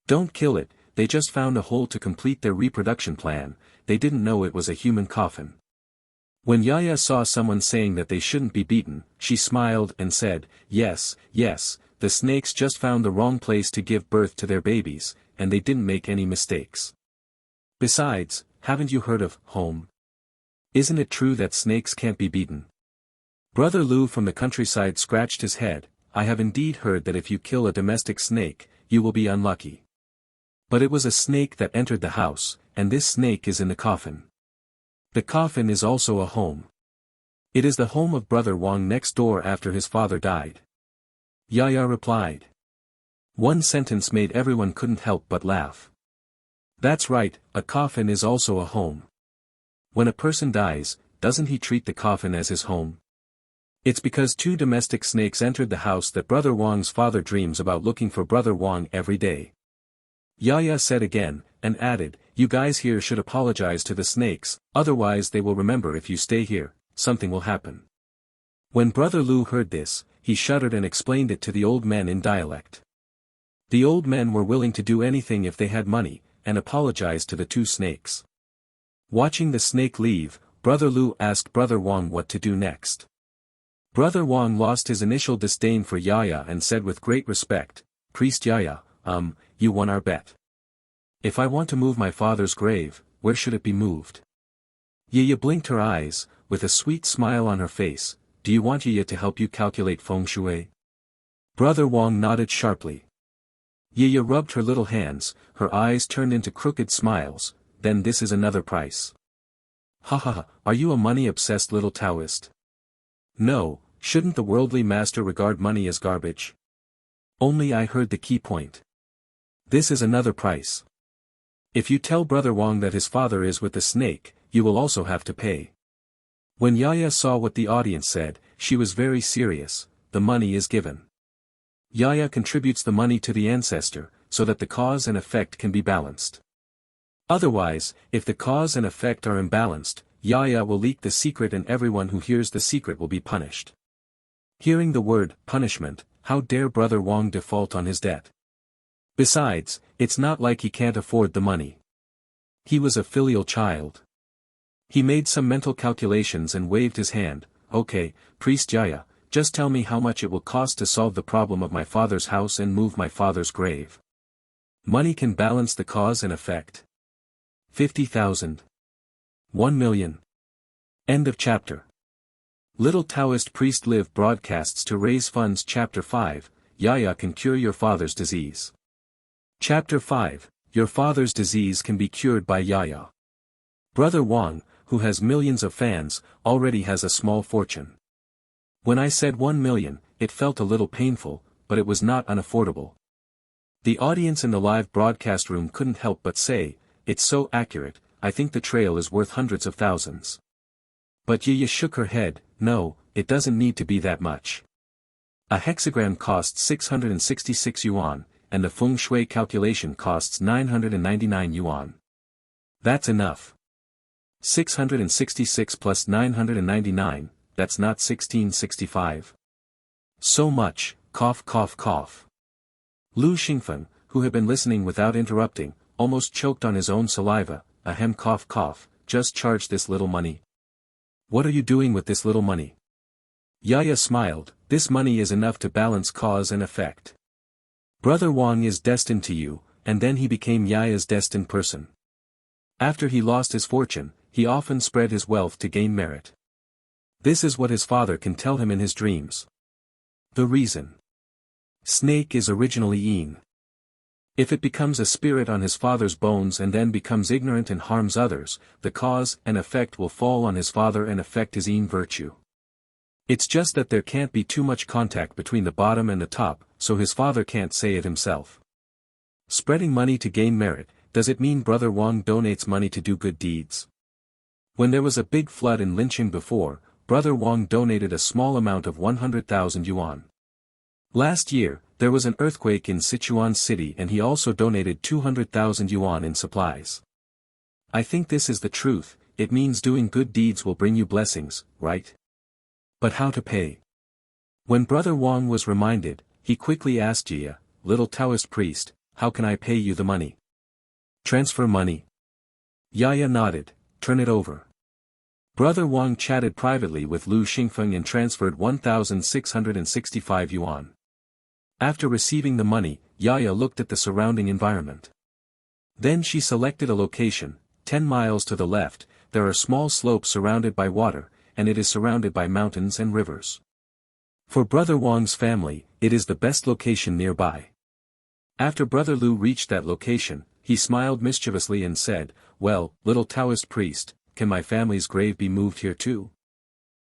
"Don't kill it, they just found a hole to complete their reproduction plan, they didn't know it was a human coffin." When Yaya saw someone saying that they shouldn't be beaten, she smiled and said, "Yes, yes, the snakes just found the wrong place to give birth to their babies, and they didn't make any mistakes. Besides, haven't you heard of home? Isn't it true that snakes can't be beaten?" Brother Lu from the countryside scratched his head. "I have indeed heard that if you kill a domestic snake, you will be unlucky. But it was a snake that entered the house, and this snake is in the coffin. The coffin is also a home. It is the home of Brother Wang next door after his father died." Yaya replied. One sentence made everyone couldn't help but laugh. That's right, a coffin is also a home. When a person dies, doesn't he treat the coffin as his home? It's because 2 domestic snakes entered the house that Brother Wang's father dreams about looking for Brother Wang every day. Yaya said again, and added, "You guys here should apologize to the snakes, otherwise they will remember if you stay here, something will happen." When Brother Lu heard this, he shuddered and explained it to the old men in dialect. The old men were willing to do anything if they had money, and apologized to the 2 snakes. Watching the snake leave, Brother Lu asked Brother Wang what to do next. Brother Wang lost his initial disdain for Yaya and said with great respect, "Priest Yaya, you won our bet. If I want to move my father's grave, where should it be moved?" Yaya blinked her eyes, with a sweet smile on her face. "Do you want Yaya to help you calculate feng shui?" Brother Wang nodded sharply. Yaya rubbed her little hands, her eyes turned into crooked smiles. "Then this is another price." "Ha ha ha, are you a money-obsessed little Taoist?" "No, shouldn't the worldly master regard money as garbage?" "Only I heard the key point. This is another price. If you tell Brother Wang that his father is with the snake, you will also have to pay." When Yaya saw what the audience said, she was very serious. "The money is given. Yaya contributes the money to the ancestor, so that the cause and effect can be balanced. Otherwise, if the cause and effect are imbalanced, Yaya will leak the secret and everyone who hears the secret will be punished." Hearing the word, punishment, how dare Brother Wang default on his debt? Besides, it's not like he can't afford the money. He was a filial child. He made some mental calculations and waved his hand. "Okay, Priest Yaya, just tell me how much it will cost to solve the problem of my father's house and move my father's grave. Money can balance the cause and effect. 50,000. 1,000,000. End of chapter. Little Taoist Priest Live broadcasts to raise funds. Chapter 5, Yaya can cure your father's disease. Chapter 5, Your father's disease can be cured by Yaya. Brother Wang, who has millions of fans, already has a small fortune. When I said 1 million, it felt a little painful, but it was not unaffordable. The audience in the live broadcast room couldn't help but say, "It's so accurate, I think the trail is worth hundreds of thousands." But Yiya shook her head, "No, it doesn't need to be that much. A hexagram costs 666 yuan, and the feng shui calculation costs 999 yuan. That's enough. 666 plus 999, that's not 1665. So much, cough cough cough." Lu Xingfeng, who had been listening without interrupting, almost choked on his own saliva. Ahem, cough cough, just charge this little money. What are you doing with this little money? Yaya smiled, "This money is enough to balance cause and effect. Brother Wang is destined to you," and then he became Yaya's destined person. After he lost his fortune, he often spread his wealth to gain merit. This is what his father can tell him in his dreams. The reason. Snake is originally Yin. If it becomes a spirit on his father's bones and then becomes ignorant and harms others, the cause and effect will fall on his father and affect his Yin virtue. It's just that there can't be too much contact between the bottom and the top, so his father can't say it himself. Spreading money to gain merit, does it mean Brother Wang donates money to do good deeds? When there was a big flood in Linqing before, Brother Wang donated a small amount of 100,000 yuan. Last year, there was an earthquake in Sichuan City and he also donated 200,000 yuan in supplies. I think this is the truth, it means doing good deeds will bring you blessings, right? But how to pay? When Brother Wang was reminded, he quickly asked Jia, "Little Taoist priest, how can I pay you the money?" "Transfer money." Yaya nodded, "Turn it over." Brother Wang chatted privately with Lu Xingfeng and transferred 1,665 yuan. After receiving the money, Yaya looked at the surrounding environment. Then she selected a location. 10 miles to the left, there are small slopes surrounded by water, and it is surrounded by mountains and rivers. For Brother Wang's family, it is the best location nearby. After Brother Lu reached that location, he smiled mischievously and said, "Well, little Taoist priest, can my family's grave be moved here too?"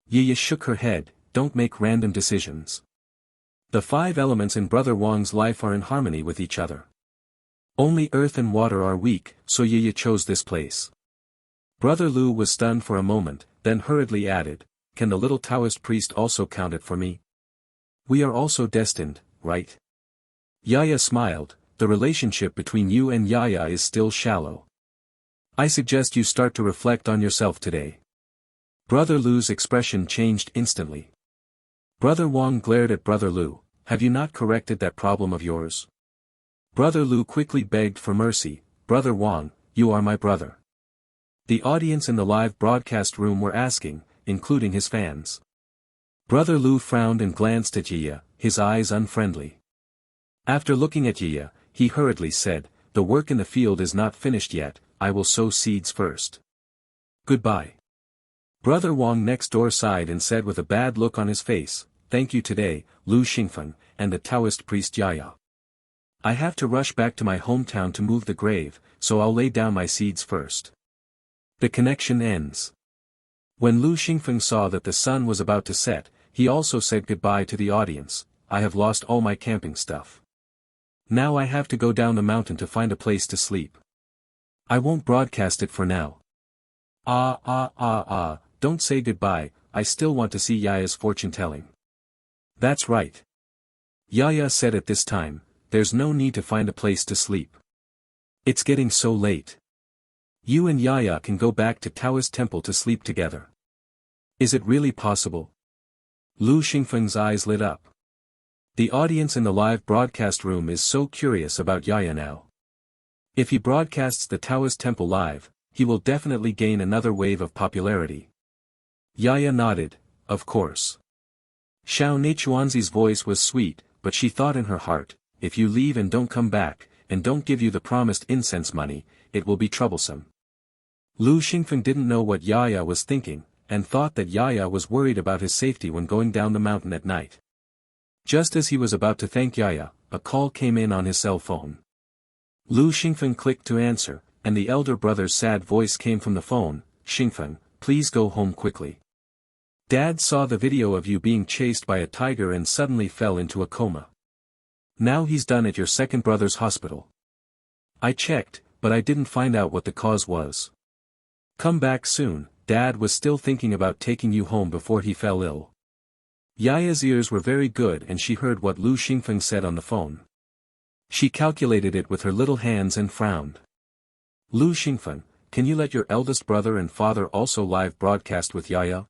Yiya shook her head, "Don't make random decisions. The 5 elements in Brother Wang's life are in harmony with each other. Only earth and water are weak, so Yiya chose this place." Brother Lu was stunned for a moment, then hurriedly added, "Can the little Taoist priest also count it for me? We are also destined, right?" Yaya smiled, "The relationship between you and Yaya is still shallow. I suggest you start to reflect on yourself today." Brother Lu's expression changed instantly. Brother Wang glared at Brother Lu, "Have you not corrected that problem of yours?" Brother Lu quickly begged for mercy, "Brother Wang, you are my brother." The audience in the live broadcast room were asking, including his fans. Brother Lu frowned and glanced at Yiya, his eyes unfriendly. After looking at Yiya, he hurriedly said, "The work in the field is not finished yet, I will sow seeds first. Goodbye." Brother Wang next door sighed and said with a bad look on his face, "Thank you today, Lu Xingfeng, and the Taoist priest Yaya. I have to rush back to my hometown to move the grave, so I'll lay down my seeds first." The connection ends. When Lu Xingfeng saw that the sun was about to set, he also said goodbye to the audience. "I have lost all my camping stuff. Now I have to go down the mountain to find a place to sleep. I won't broadcast it for now." Don't say goodbye, I still want to see Yaya's fortune-telling." "That's right." Yaya said at this time, "There's no need to find a place to sleep. It's getting so late. You and Yaya can go back to Taoist temple to sleep together." "Is it really possible?" Lu Xingfeng's eyes lit up. The audience in the live broadcast room is so curious about Yaya now. If he broadcasts the Taoist temple live, he will definitely gain another wave of popularity. Yaya nodded, "Of course." Xiao Neichuanzi's voice was sweet, but she thought in her heart, "If you leave and don't come back, and don't give you the promised incense money, it will be troublesome." Lu Xingfeng didn't know what Yaya was thinking, and thought that Yaya was worried about his safety when going down the mountain at night. Just as he was about to thank Yaya, a call came in on his cell phone. Lu Xingfeng clicked to answer, and the elder brother's sad voice came from the phone, "Xingfeng, please go home quickly. Dad saw the video of you being chased by a tiger and suddenly fell into a coma. Now he's done at your second brother's hospital. I checked, but I didn't find out what the cause was. Come back soon. Dad was still thinking about taking you home before he fell ill. Yaya's ears were very good and she heard what Lu Xingfeng said on the phone. She calculated it with her little hands and frowned. Lu Xingfeng, can you let your eldest brother and father also live broadcast with Yaya?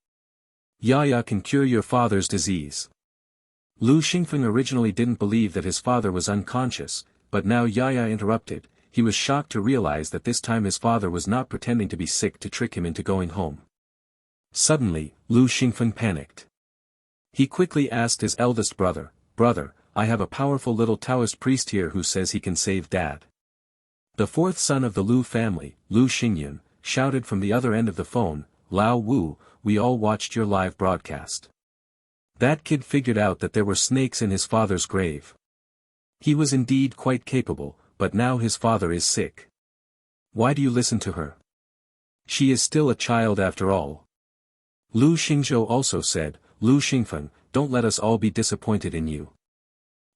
Yaya can cure your father's disease. Lu Xingfeng originally didn't believe that his father was unconscious, but now Yaya interrupted. He was shocked to realize that this time his father was not pretending to be sick to trick him into going home. Suddenly, Lu Xingfeng panicked. He quickly asked his eldest brother, "Brother, I have a powerful little Taoist priest here who says he can save Dad." The fourth son of the Lu family, Lu Xingyun, shouted from the other end of the phone, "Lao Wu, we all watched your live broadcast. That kid figured out that there were snakes in his father's grave. He was indeed quite capable, but now his father is sick. Why do you listen to her? She is still a child after all." Lu Xingzhou also said, "Lu Xingfeng, don't let us all be disappointed in you.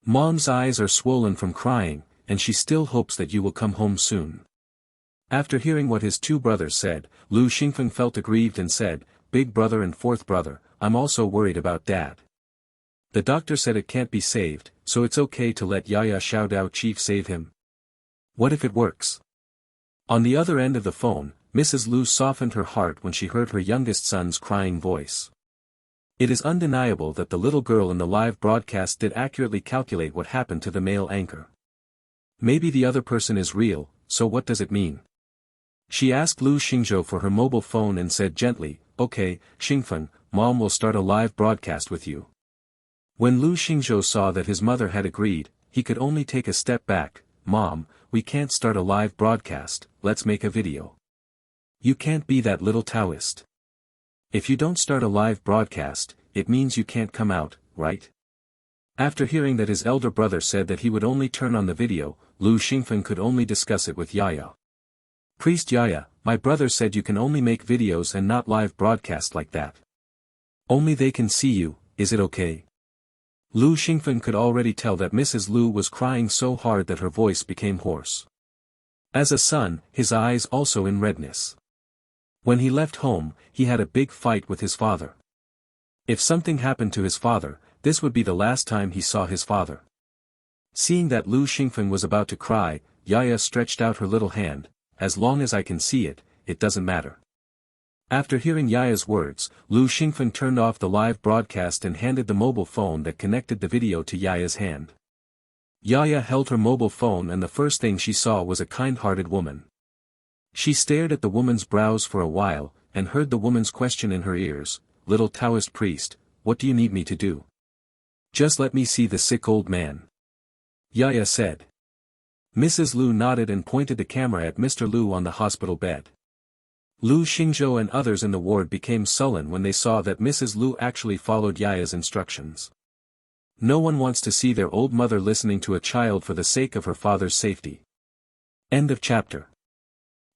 Mom's eyes are swollen from crying, and she still hopes that you will come home soon." After hearing what his two brothers said, Lu Xingfeng felt aggrieved and said, "Big brother and fourth brother, I'm also worried about Dad. The doctor said it can't be saved, so it's okay to let Yaya Xiao Dao Chief save him. What if it works?" On the other end of the phone, Mrs. Lu softened her heart when she heard her youngest son's crying voice. It is undeniable that the little girl in the live broadcast did accurately calculate what happened to the male anchor. Maybe the other person is real, so what does it mean? She asked Lu Xingzhou for her mobile phone and said gently, "Okay, Xingfeng, Mom will start a live broadcast with you." When Lu Xingzhou saw that his mother had agreed, he could only take a step back. "Mom, we can't start a live broadcast, let's make a video." "You can't be that little Taoist. If you don't start a live broadcast, it means you can't come out, right?" After hearing that his elder brother said that he would only turn on the video, Lu Xingfeng could only discuss it with Yaya. "Priest Yaya, my brother said you can only make videos and not live broadcast like that. Only they can see you, is it okay?" Lu Xingfeng could already tell that Mrs. Lu was crying so hard that her voice became hoarse. As a son, his eyes also in redness. When he left home, he had a big fight with his father. If something happened to his father, this would be the last time he saw his father. Seeing that Lu Xingfeng was about to cry, Yaya stretched out her little hand. "As long as I can see it, it doesn't matter." After hearing Yaya's words, Lu Xingfeng turned off the live broadcast and handed the mobile phone that connected the video to Yaya's hand. Yaya held her mobile phone and the first thing she saw was a kind-hearted woman. She stared at the woman's brows for a while, and heard the woman's question in her ears, "Little Taoist priest, what do you need me to do?" "Just let me see the sick old man," Yaya said. Mrs. Lu nodded and pointed the camera at Mr. Lu on the hospital bed. Lu Xingzhou and others in the ward became sullen when they saw that Mrs. Lu actually followed Yaya's instructions. No one wants to see their old mother listening to a child for the sake of her father's safety. End of chapter.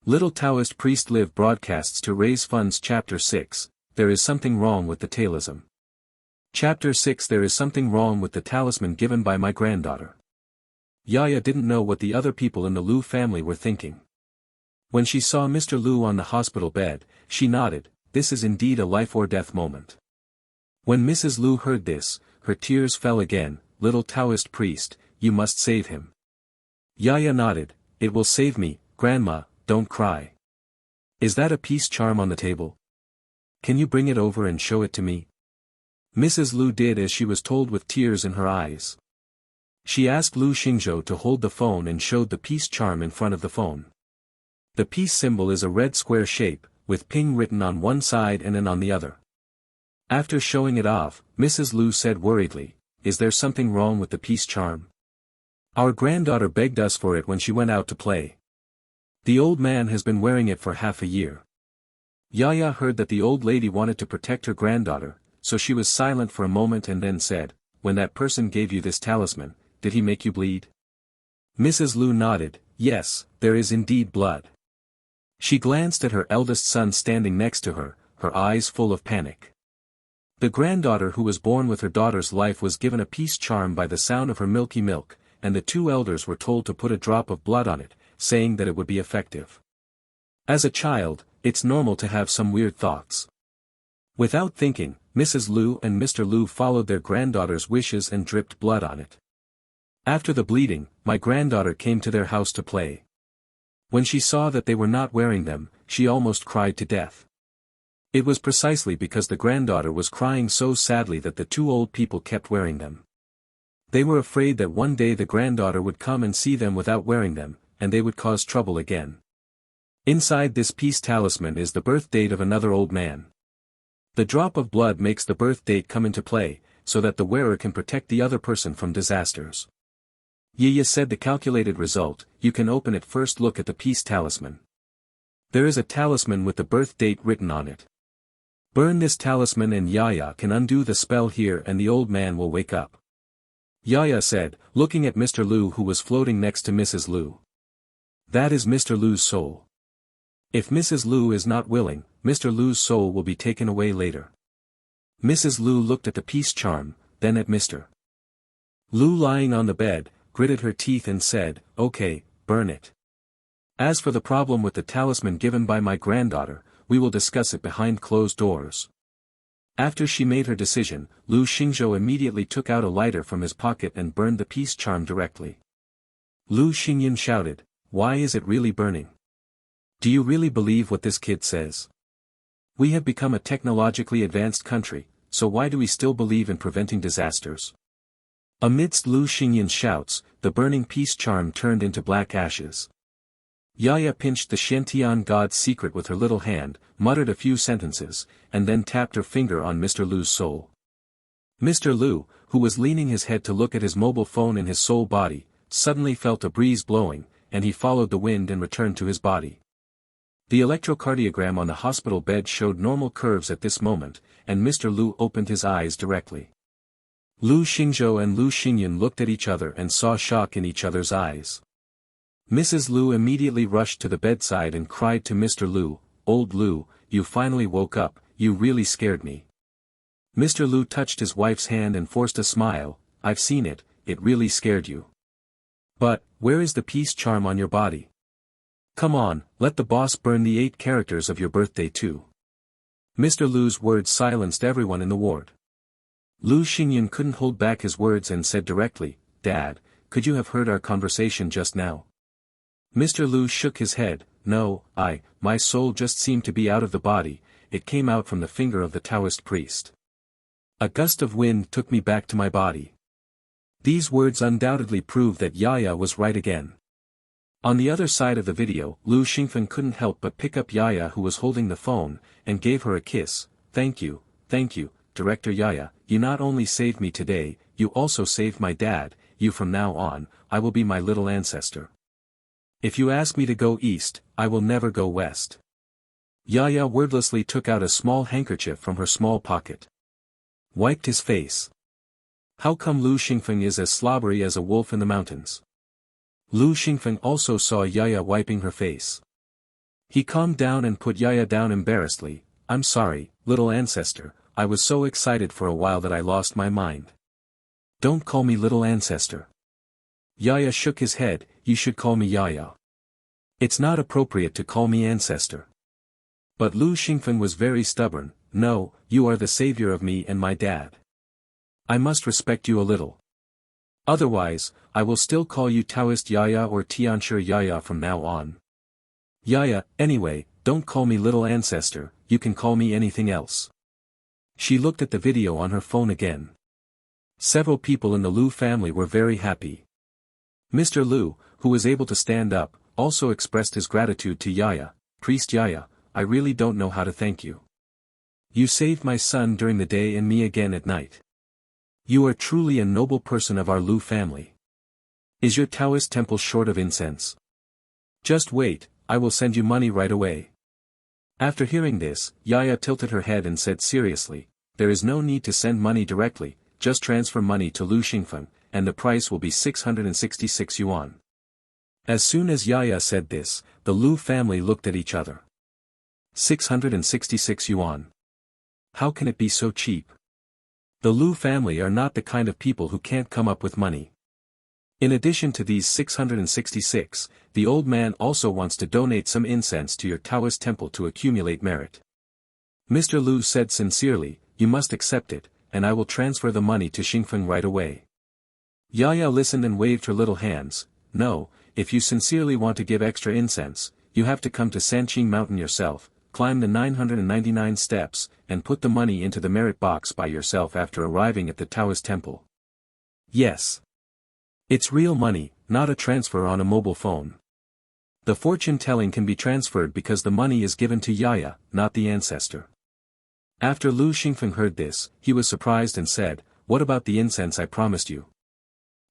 Little Taoist Priest Live broadcasts to raise funds. Chapter 6, There is something wrong with the Taoism. Chapter 6, There is something wrong with the talisman given by my granddaughter. Yaya didn't know what the other people in the Lu family were thinking. When she saw Mr. Lu on the hospital bed, she nodded. This is indeed a life or death moment. When Mrs. Lu heard this, her tears fell again. "Little Taoist priest, you must save him." Yaya nodded. "It will save me, Grandma, don't cry. Is that a peace charm on the table? Can you bring it over and show it to me?" Mrs. Lu did as she was told with tears in her eyes. She asked Lu Xingzhou to hold the phone and showed the peace charm in front of the phone. The peace symbol is a red square shape, with Ping written on one side and An on the other. After showing it off, Mrs. Lu said worriedly, "Is there something wrong with the peace charm? Our granddaughter begged us for it when she went out to play. The old man has been wearing it for half a year." Yaya heard that the old lady wanted to protect her granddaughter, so she was silent for a moment and then said, "When that person gave you this talisman, did he make you bleed?" Mrs. Lu nodded. "Yes, there is indeed blood." She glanced at her eldest son standing next to her, her eyes full of panic. The granddaughter who was born with her daughter's life was given a peace charm by the sound of her milky milk, and the two elders were told to put a drop of blood on it, saying that it would be effective. As a child, it's normal to have some weird thoughts. Without thinking, Mrs. Lu and Mr. Lu followed their granddaughter's wishes and dripped blood on it. After the bleeding, my granddaughter came to their house to play. When she saw that they were not wearing them, she almost cried to death. It was precisely because the granddaughter was crying so sadly that the two old people kept wearing them. They were afraid that one day the granddaughter would come and see them without wearing them, and they would cause trouble again. Inside this peace talisman is the birth date of another old man. The drop of blood makes the birth date come into play, so that the wearer can protect the other person from disasters. Yaya said the calculated result, you can open it first look at the peace talisman. There is a talisman with the birth date written on it. Burn this talisman and Yaya can undo the spell here and the old man will wake up. Yaya said, looking at Mr. Lu who was floating next to Mrs. Lu. That is Mr. Lu's soul. If Mrs. Lu is not willing, Mr. Lu's soul will be taken away later. Mrs. Lu looked at the peace charm, then at Mr. Lu lying on the bed, gritted her teeth and said, okay, burn it. As for the problem with the talisman given by my granddaughter, we will discuss it behind closed doors. After she made her decision, Lu Xingzhou immediately took out a lighter from his pocket and burned the peace charm directly. Lu Xingyan shouted, why is it really burning? Do you really believe what this kid says? We have become a technologically advanced country, so why do we still believe in preventing disasters? Amidst Lu Xingyan's shouts, the burning peace charm turned into black ashes. Yaya pinched the Shantian god's secret with her little hand, muttered a few sentences, and then tapped her finger on Mr. Lu's soul. Mr. Lu, who was leaning his head to look at his mobile phone in his soul body, suddenly felt a breeze blowing, and he followed the wind and returned to his body. The electrocardiogram on the hospital bed showed normal curves at this moment, and Mr. Lu opened his eyes directly. Lu Xingzhou and Lu Xingyan looked at each other and saw shock in each other's eyes. Mrs. Lu immediately rushed to the bedside and cried to Mr. Lu, "Old Lu, you finally woke up, you really scared me." Mr. Lu touched his wife's hand and forced a smile, "I've seen it, it really scared you. But, where is the peace charm on your body? Come on, let the boss burn the 8 characters of your birthday too." Mr. Lu's words silenced everyone in the ward. Lu Xingyan couldn't hold back his words and said directly, "Dad, could you have heard our conversation just now?" Mr. Lu shook his head, "No, my soul just seemed to be out of the body, it came out from the finger of the Taoist priest. A gust of wind took me back to my body." These words undoubtedly prove that Yaya was right again. On the other side of the video, Lu Xingfen couldn't help but pick up Yaya who was holding the phone, and gave her a kiss. Thank you, Director Yaya, you not only saved me today, you also saved my dad, you from now on, I will be my little ancestor. If you ask me to go east, I will never go west." Yaya wordlessly took out a small handkerchief from her small pocket. Wiped his face. How come Lu Xingfeng is as slobbery as a wolf in the mountains? Lu Xingfeng also saw Yaya wiping her face. He calmed down and put Yaya down embarrassedly. "I'm sorry, little ancestor, I was so excited for a while that I lost my mind." "Don't call me little ancestor." Yaya shook his head, "You should call me Yaya. It's not appropriate to call me ancestor." But Lu Xingfen was very stubborn. "No, you are the savior of me and my dad. I must respect you a little. Otherwise, I will still call you Taoist Yaya or Tianshi Yaya from now on." "Yaya, anyway, don't call me little ancestor, you can call me anything else." She looked at the video on her phone again. Several people in the Lu family were very happy. Mr. Lu, who was able to stand up, also expressed his gratitude to Yaya. "Priest Yaya, I really don't know how to thank you. You saved my son during the day and me again at night. You are truly a noble person of our Lu family. Is your Taoist temple short of incense? Just wait, I will send you money right away." After hearing this, Yaya tilted her head and said seriously, "There is no need to send money directly, just transfer money to Lu Xingfeng, and the price will be 666 yuan. As soon as Yaya said this, the Lu family looked at each other. 666 yuan. How can it be so cheap? The Lu family are not the kind of people who can't come up with money. In addition to these 666, the old man also wants to donate some incense to your Taoist temple to accumulate merit. Mr. Lu said sincerely, you must accept it, and I will transfer the money to Xingfeng right away. Yaya listened and waved her little hands. No, if you sincerely want to give extra incense, you have to come to Sanqing Mountain yourself, climb the 999 steps, and put the money into the merit box by yourself after arriving at the Taoist temple. Yes. It's real money, not a transfer on a mobile phone. The fortune telling can be transferred because the money is given to Yaya, not the ancestor. After Lu Xingfeng heard this, he was surprised and said, what about the incense I promised you?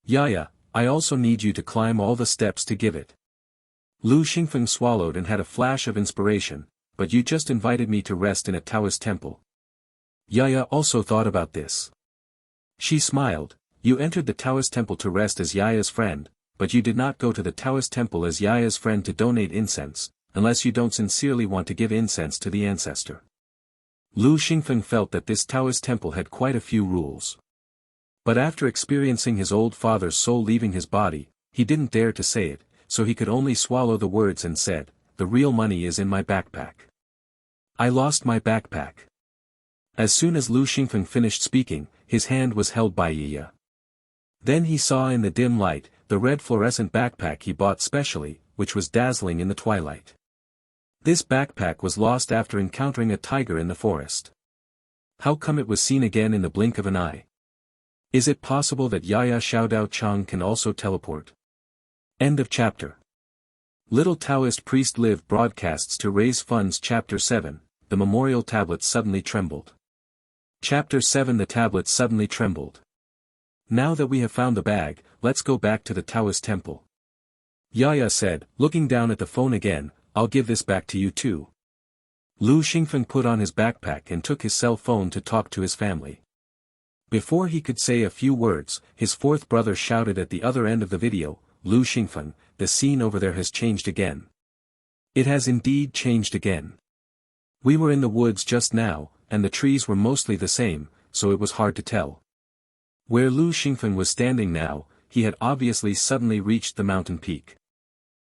Yaya, I also need you to climb all the steps to give it. Lu Xingfeng swallowed and had a flash of inspiration, but you just invited me to rest in a Taoist temple. Yaya also thought about this. She smiled. You entered the Taoist temple to rest as Yaya's friend, but you did not go to the Taoist temple as Yaya's friend to donate incense, unless you don't sincerely want to give incense to the ancestor. Lu Xingfeng felt that this Taoist temple had quite a few rules. But after experiencing his old father's soul leaving his body, he didn't dare to say it, so he could only swallow the words and said, the real money is in my backpack. I lost my backpack. As soon as Lu Xingfeng finished speaking, his hand was held by Yaya. Then he saw in the dim light, the red fluorescent backpack he bought specially, which was dazzling in the twilight. This backpack was lost after encountering a tiger in the forest. How come it was seen again in the blink of an eye? Is it possible that Yaya Xiaodao Chang can also teleport? End of chapter. Little Taoist Priest Live broadcasts to raise funds. Chapter 7, the memorial tablet suddenly trembled. Chapter 7 The tablet suddenly trembled. Now that we have found the bag, let's go back to the Taoist temple. Yaya said, looking down at the phone again, I'll give this back to you too. Lu Xingfeng put on his backpack and took his cell phone to talk to his family. Before he could say a few words, his fourth brother shouted at the other end of the video, Lu Xingfeng, the scene over there has changed again. It has indeed changed again. We were in the woods just now, and the trees were mostly the same, so it was hard to tell. Where Lu Xingfeng was standing now, he had obviously suddenly reached the mountain peak.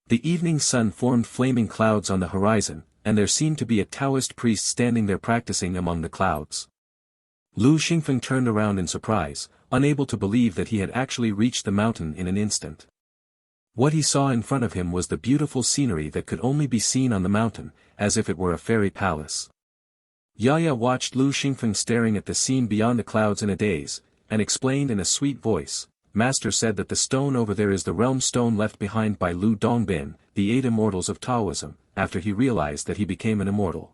The evening sun formed flaming clouds on the horizon, and there seemed to be a Taoist priest standing there practicing among the clouds. Lu Xingfeng turned around in surprise, unable to believe that he had actually reached the mountain in an instant. What he saw in front of him was the beautiful scenery that could only be seen on the mountain, as if it were a fairy palace. Yaya watched Lu Xingfeng staring at the scene beyond the clouds in a daze, and explained in a sweet voice, Master said that the stone over there is the realm stone left behind by Lu Dongbin, the 8 immortals of Taoism, after he realized that he became an immortal.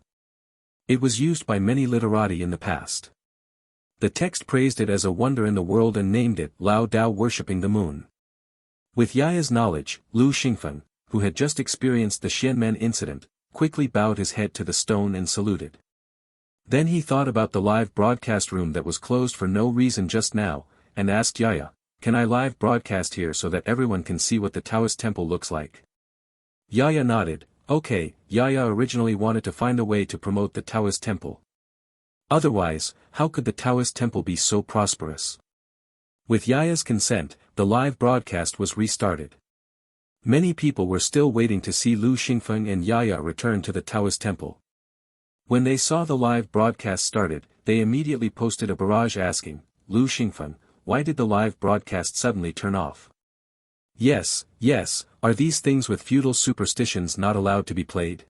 It was used by many literati in the past. The text praised it as a wonder in the world and named it Lao Dao worshipping the moon. With Yaya's knowledge, Lu Xingfeng, who had just experienced the Xianmen incident, quickly bowed his head to the stone and saluted. Then he thought about the live broadcast room that was closed for no reason just now, and asked Yaya, can I live broadcast here so that everyone can see what the Taoist temple looks like? Yaya nodded, okay. Yaya originally wanted to find a way to promote the Taoist temple. Otherwise, how could the Taoist temple be so prosperous? With Yaya's consent, the live broadcast was restarted. Many people were still waiting to see Lu Xingfeng and Yaya return to the Taoist temple. When they saw the live broadcast started, they immediately posted a barrage asking, Lu Xingfeng, why did the live broadcast suddenly turn off? Yes, are these things with feudal superstitions not allowed to be played?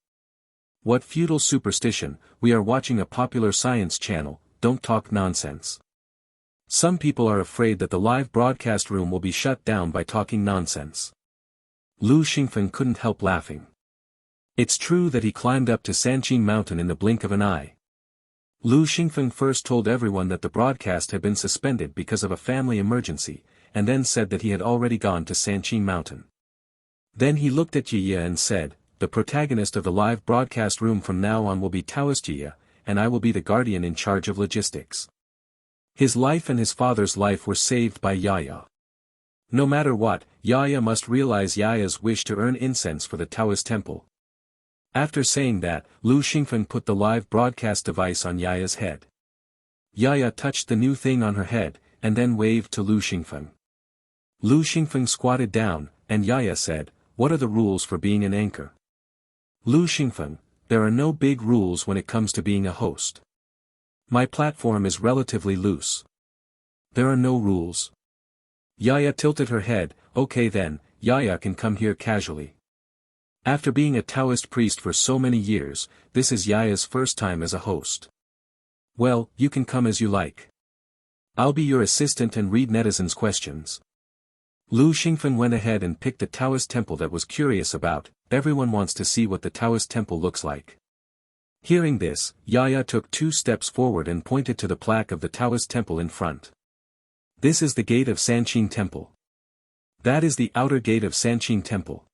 What feudal superstition? We are watching a popular science channel, don't talk nonsense. Some people are afraid that the live broadcast room will be shut down by talking nonsense. Lu Xingfeng couldn't help laughing. It's true that he climbed up to Sanqing Mountain in the blink of an eye. Lu Xingfeng first told everyone that the broadcast had been suspended because of a family emergency, and then said that he had already gone to Sanqing Mountain. Then he looked at Yaya and said, the protagonist of the live broadcast room from now on will be Taoist Yaya, and I will be the guardian in charge of logistics. His life and his father's life were saved by Yaya. No matter what, Yaya must realize Yaya's wish to earn incense for the Taoist temple. After saying that, Lu Xingfeng put the live broadcast device on Yaya's head. Yaya touched the new thing on her head, and then waved to Lu Xingfeng. Lu Xingfeng squatted down, and Yaya said, "What are the rules for being an anchor?" Lu Xingfeng, "There are no big rules when it comes to being a host. My platform is relatively loose. There are no rules." Yaya tilted her head, "Okay then, Yaya can come here casually." After being a Taoist priest for so many years, this is Yaya's first time as a host. "Well, you can come as you like. I'll be your assistant and read netizens' questions." Lu Xingfeng went ahead and picked a Taoist temple that was curious about. Everyone wants to see what the Taoist temple looks like. Hearing this, Yaya took 2 steps forward and pointed to the plaque of the Taoist temple in front. "This is the gate of Sanqing Temple. That is the outer gate of Sanqing Temple.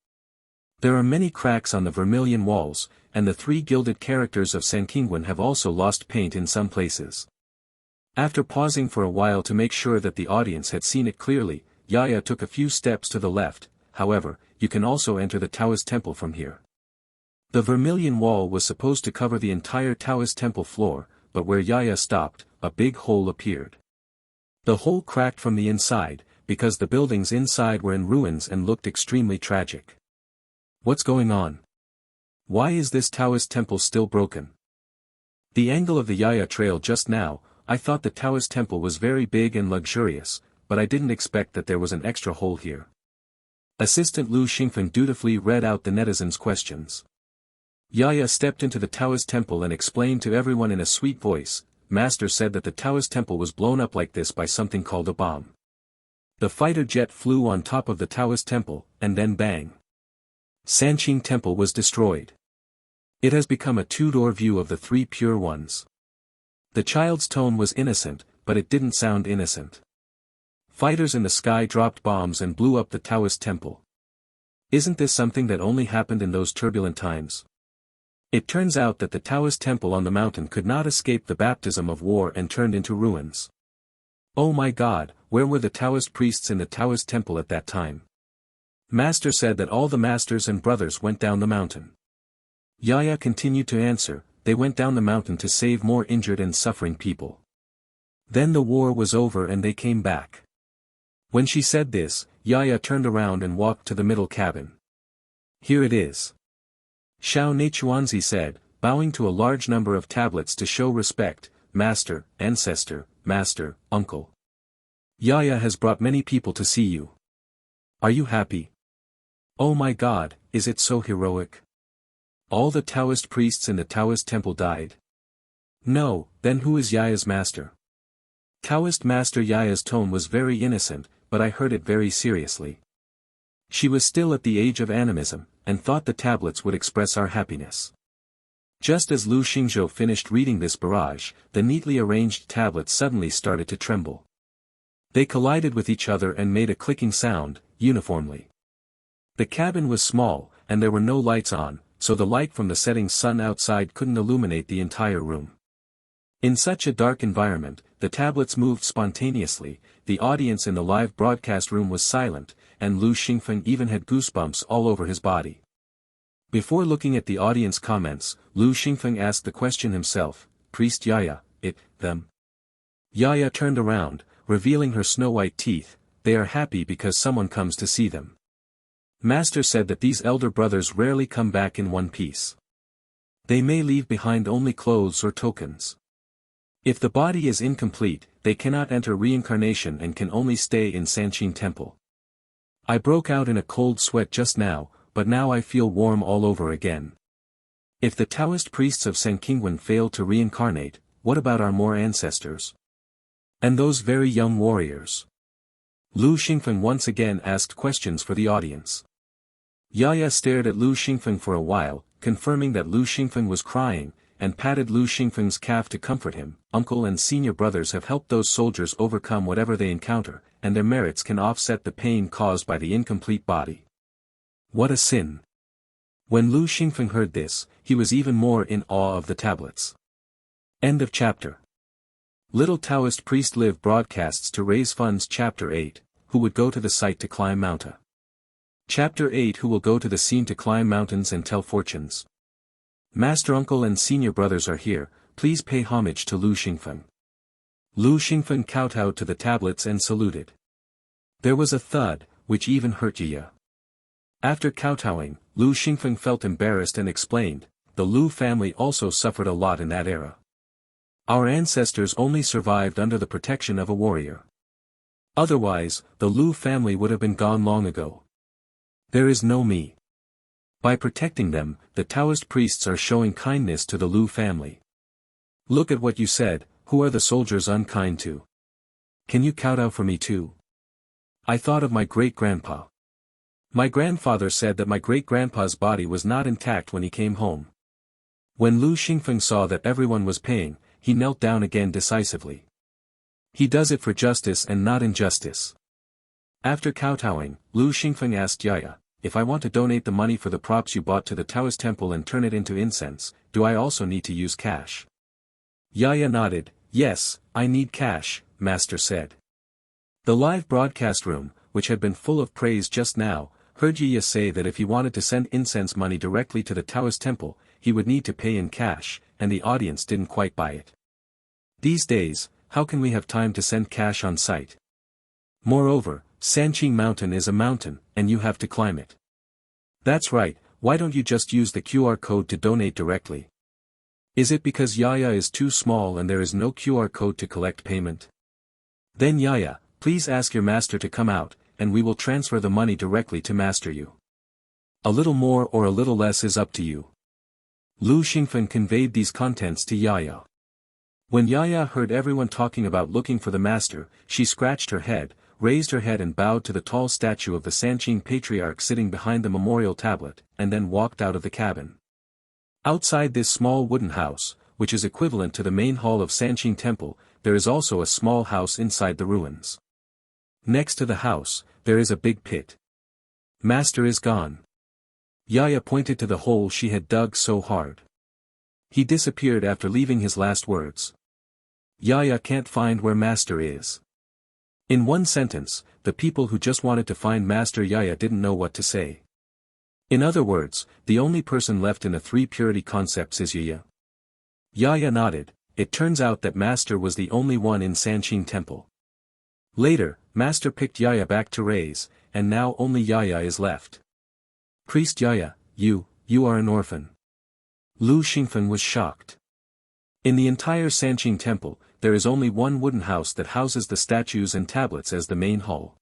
There are many cracks on the vermilion walls, and the 3 gilded characters of Sanqingwen have also lost paint in some places." After pausing for a while to make sure that the audience had seen it clearly, Yaya took a few steps to the left. "However, you can also enter the Taoist temple from here." The vermilion wall was supposed to cover the entire Taoist temple floor, but where Yaya stopped, a big hole appeared. The hole cracked from the inside, because the buildings inside were in ruins and looked extremely tragic. "What's going on? Why is this Taoist temple still broken?" The angle of the Yaya trail just now, I thought the Taoist temple was very big and luxurious, but I didn't expect that there was an extra hole here. Assistant Lu Xingfeng dutifully read out the netizens' questions. Yaya stepped into the Taoist temple and explained to everyone in a sweet voice. Master said that the Taoist temple was blown up like this by something called a bomb. The fighter jet flew on top of the Taoist temple, and then bang. Sanqing Temple was destroyed. It has become a two-door view of the 3 pure ones. The child's tone was innocent, but it didn't sound innocent. Fighters in the sky dropped bombs and blew up the Taoist temple. Isn't this something that only happened in those turbulent times? It turns out that the Taoist temple on the mountain could not escape the baptism of war and turned into ruins. Oh my God, where were the Taoist priests in the Taoist temple at that time? Master said that all the masters and brothers went down the mountain. Yaya continued to answer, they went down the mountain to save more injured and suffering people. Then the war was over and they came back. When she said this, Yaya turned around and walked to the middle cabin. Here it is. Xiao Neichuanzi said, bowing to a large number of tablets to show respect, Master, Ancestor, Master, Uncle. Yaya has brought many people to see you. Are you happy? Oh my God, is it so heroic? All the Taoist priests in the Taoist temple died. No, then who is Yaya's master? Taoist master. Yaya's tone was very innocent, but I heard it very seriously. She was still at the age of animism, and thought the tablets would express our happiness. Just as Lu Xingzhou finished reading this barrage, the neatly arranged tablets suddenly started to tremble. They collided with each other and made a clicking sound, uniformly. The cabin was small, and there were no lights on, so the light from the setting sun outside couldn't illuminate the entire room. In such a dark environment, the tablets moved spontaneously, the audience in the live broadcast room was silent, and Lu Xingfeng even had goosebumps all over his body. Before looking at the audience comments, Lu Xingfeng asked the question himself, Priest Yaya, them? Yaya turned around, revealing her snow-white teeth. They are happy because someone comes to see them. Master said that these elder brothers rarely come back in one piece. They may leave behind only clothes or tokens. If the body is incomplete, they cannot enter reincarnation and can only stay in Sanqing Temple. I broke out in a cold sweat just now, but now I feel warm all over again. If the Taoist priests of Sanqingwen fail to reincarnate, what about our more ancestors? And those very young warriors? Lu Xingfeng once again asked questions for the audience. Yaya stared at Lu Xingfeng for a while, confirming that Lu Xingfeng was crying, and patted Lu Xingfeng's calf to comfort him. Uncle and senior brothers have helped those soldiers overcome whatever they encounter, and their merits can offset the pain caused by the incomplete body. What a sin! When Lu Xingfeng heard this, he was even more in awe of the tablets. End of chapter. Little Taoist Priest Live broadcasts to raise funds. Chapter 8, Who would go to the site to climb mountain? Chapter 8, Who will go to the scene to climb mountains and tell fortunes? Master uncle and senior brothers are here, please pay homage to Lu Xingfeng. Lu Xingfeng kowtowed to the tablets and saluted. There was a thud, which even hurt Yaya. After kowtowing, Lu Xingfeng felt embarrassed and explained, the Lu family also suffered a lot in that era. Our ancestors only survived under the protection of a warrior. Otherwise, the Lu family would have been gone long ago. There is no me. By protecting them, the Taoist priests are showing kindness to the Lu family. Look at what you said, who are the soldiers unkind to? Can you kowtow for me too? I thought of my great-grandpa. My grandfather said that my great-grandpa's body was not intact when he came home. When Lu Xingfeng saw that everyone was paying, he knelt down again decisively. He does it for justice and not injustice. After kowtowing, Lu Xingfeng asked Yaya, if I want to donate the money for the props you bought to the Taoist temple and turn it into incense, do I also need to use cash? Yaya nodded, yes, I need cash, Master said. The live broadcast room, which had been full of praise just now, heard Yaya say that if he wanted to send incense money directly to the Taoist temple, he would need to pay in cash, and the audience didn't quite buy it. These days, how can we have time to send cash on site? Moreover, Sanqing Mountain is a mountain, and you have to climb it. That's right, why don't you just use the QR code to donate directly? Is it because Yaya is too small and there is no QR code to collect payment? Then Yaya, please ask your master to come out, and we will transfer the money directly to master you. A little more or a little less is up to you. Lu Xingfeng conveyed these contents to Yaya. When Yaya heard everyone talking about looking for the master, she scratched her head, raised her head and bowed to the tall statue of the Sanqing patriarch sitting behind the memorial tablet, and then walked out of the cabin. Outside this small wooden house, which is equivalent to the main hall of Sanqing Temple, there is also a small house inside the ruins. Next to the house, there is a big pit. Master is gone. Yaya pointed to the hole she had dug so hard. He disappeared after leaving his last words. Yaya can't find where Master is. In one sentence, the people who just wanted to find Master Yaya didn't know what to say. In other words, the only person left in the three purity concepts is Yaya. Yaya nodded. It turns out that Master was the only one in Sanqing Temple. Later, Master picked Yaya back to raise, and now only Yaya is left. Priest Yaya, you are an orphan. Lu Xingfeng was shocked. In the entire Sanqing Temple, there is only one wooden house that houses the statues and tablets as the main hall.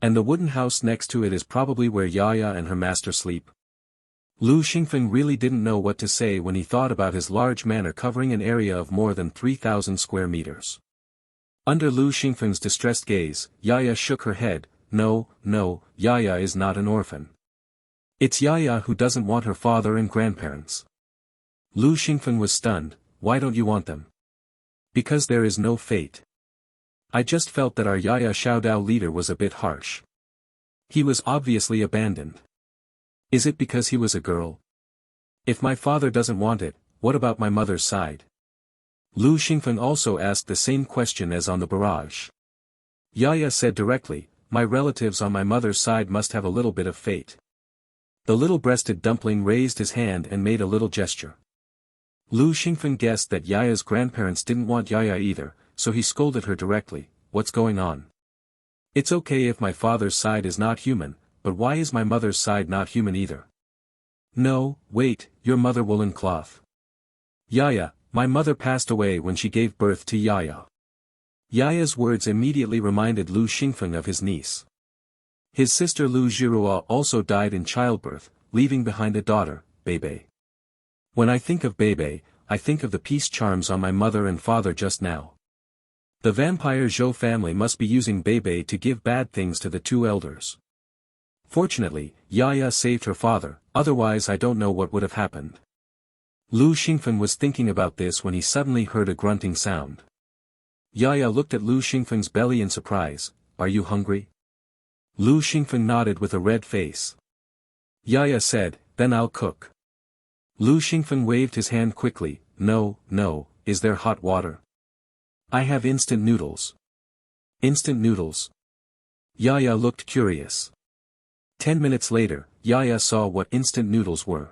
And the wooden house next to it is probably where Yaya and her master sleep. Lu Xingfeng really didn't know what to say when he thought about his large manor covering an area of more than 3,000 square meters. Under Lu Xingfeng's distressed gaze, Yaya shook her head. No, Yaya is not an orphan. It's Yaya who doesn't want her father and grandparents. Lu Xingfeng was stunned. Why don't you want them? Because there is no fate. I just felt that our Yaya Xiaodao leader was a bit harsh. He was obviously abandoned. Is it because he was a girl? If my father doesn't want it, what about my mother's side? Lu Xingfeng also asked the same question as on the barrage. Yaya said directly, my relatives on my mother's side must have a little bit of fate. The little-breasted dumpling raised his hand and made a little gesture. Lu Xingfeng guessed that Yaya's grandparents didn't want Yaya either, so he scolded her directly, what's going on? It's okay if my father's side is not human, but why is my mother's side not human either? No, wait, your mother woolen cloth. Yaya, my mother passed away when she gave birth to Yaya. Yaya's words immediately reminded Lu Xingfeng of his niece. His sister Lu Zhirua also died in childbirth, leaving behind a daughter, Bebe. When I think of Bebe, I think of the peace charms on my mother and father just now. The vampire Zhou family must be using Bebe to give bad things to the two elders. Fortunately, Yaya saved her father, otherwise I don't know what would have happened. Lu Xingfeng was thinking about this when he suddenly heard a grunting sound. Yaya looked at Lu Xingfeng's belly in surprise. Are you hungry? Lu Xingfeng nodded with a red face. Yaya said, then I'll cook. Lu Xingfeng waved his hand quickly. No, is there hot water? I have instant noodles. Instant noodles? Yaya looked curious. 10 minutes later, Yaya saw what instant noodles were.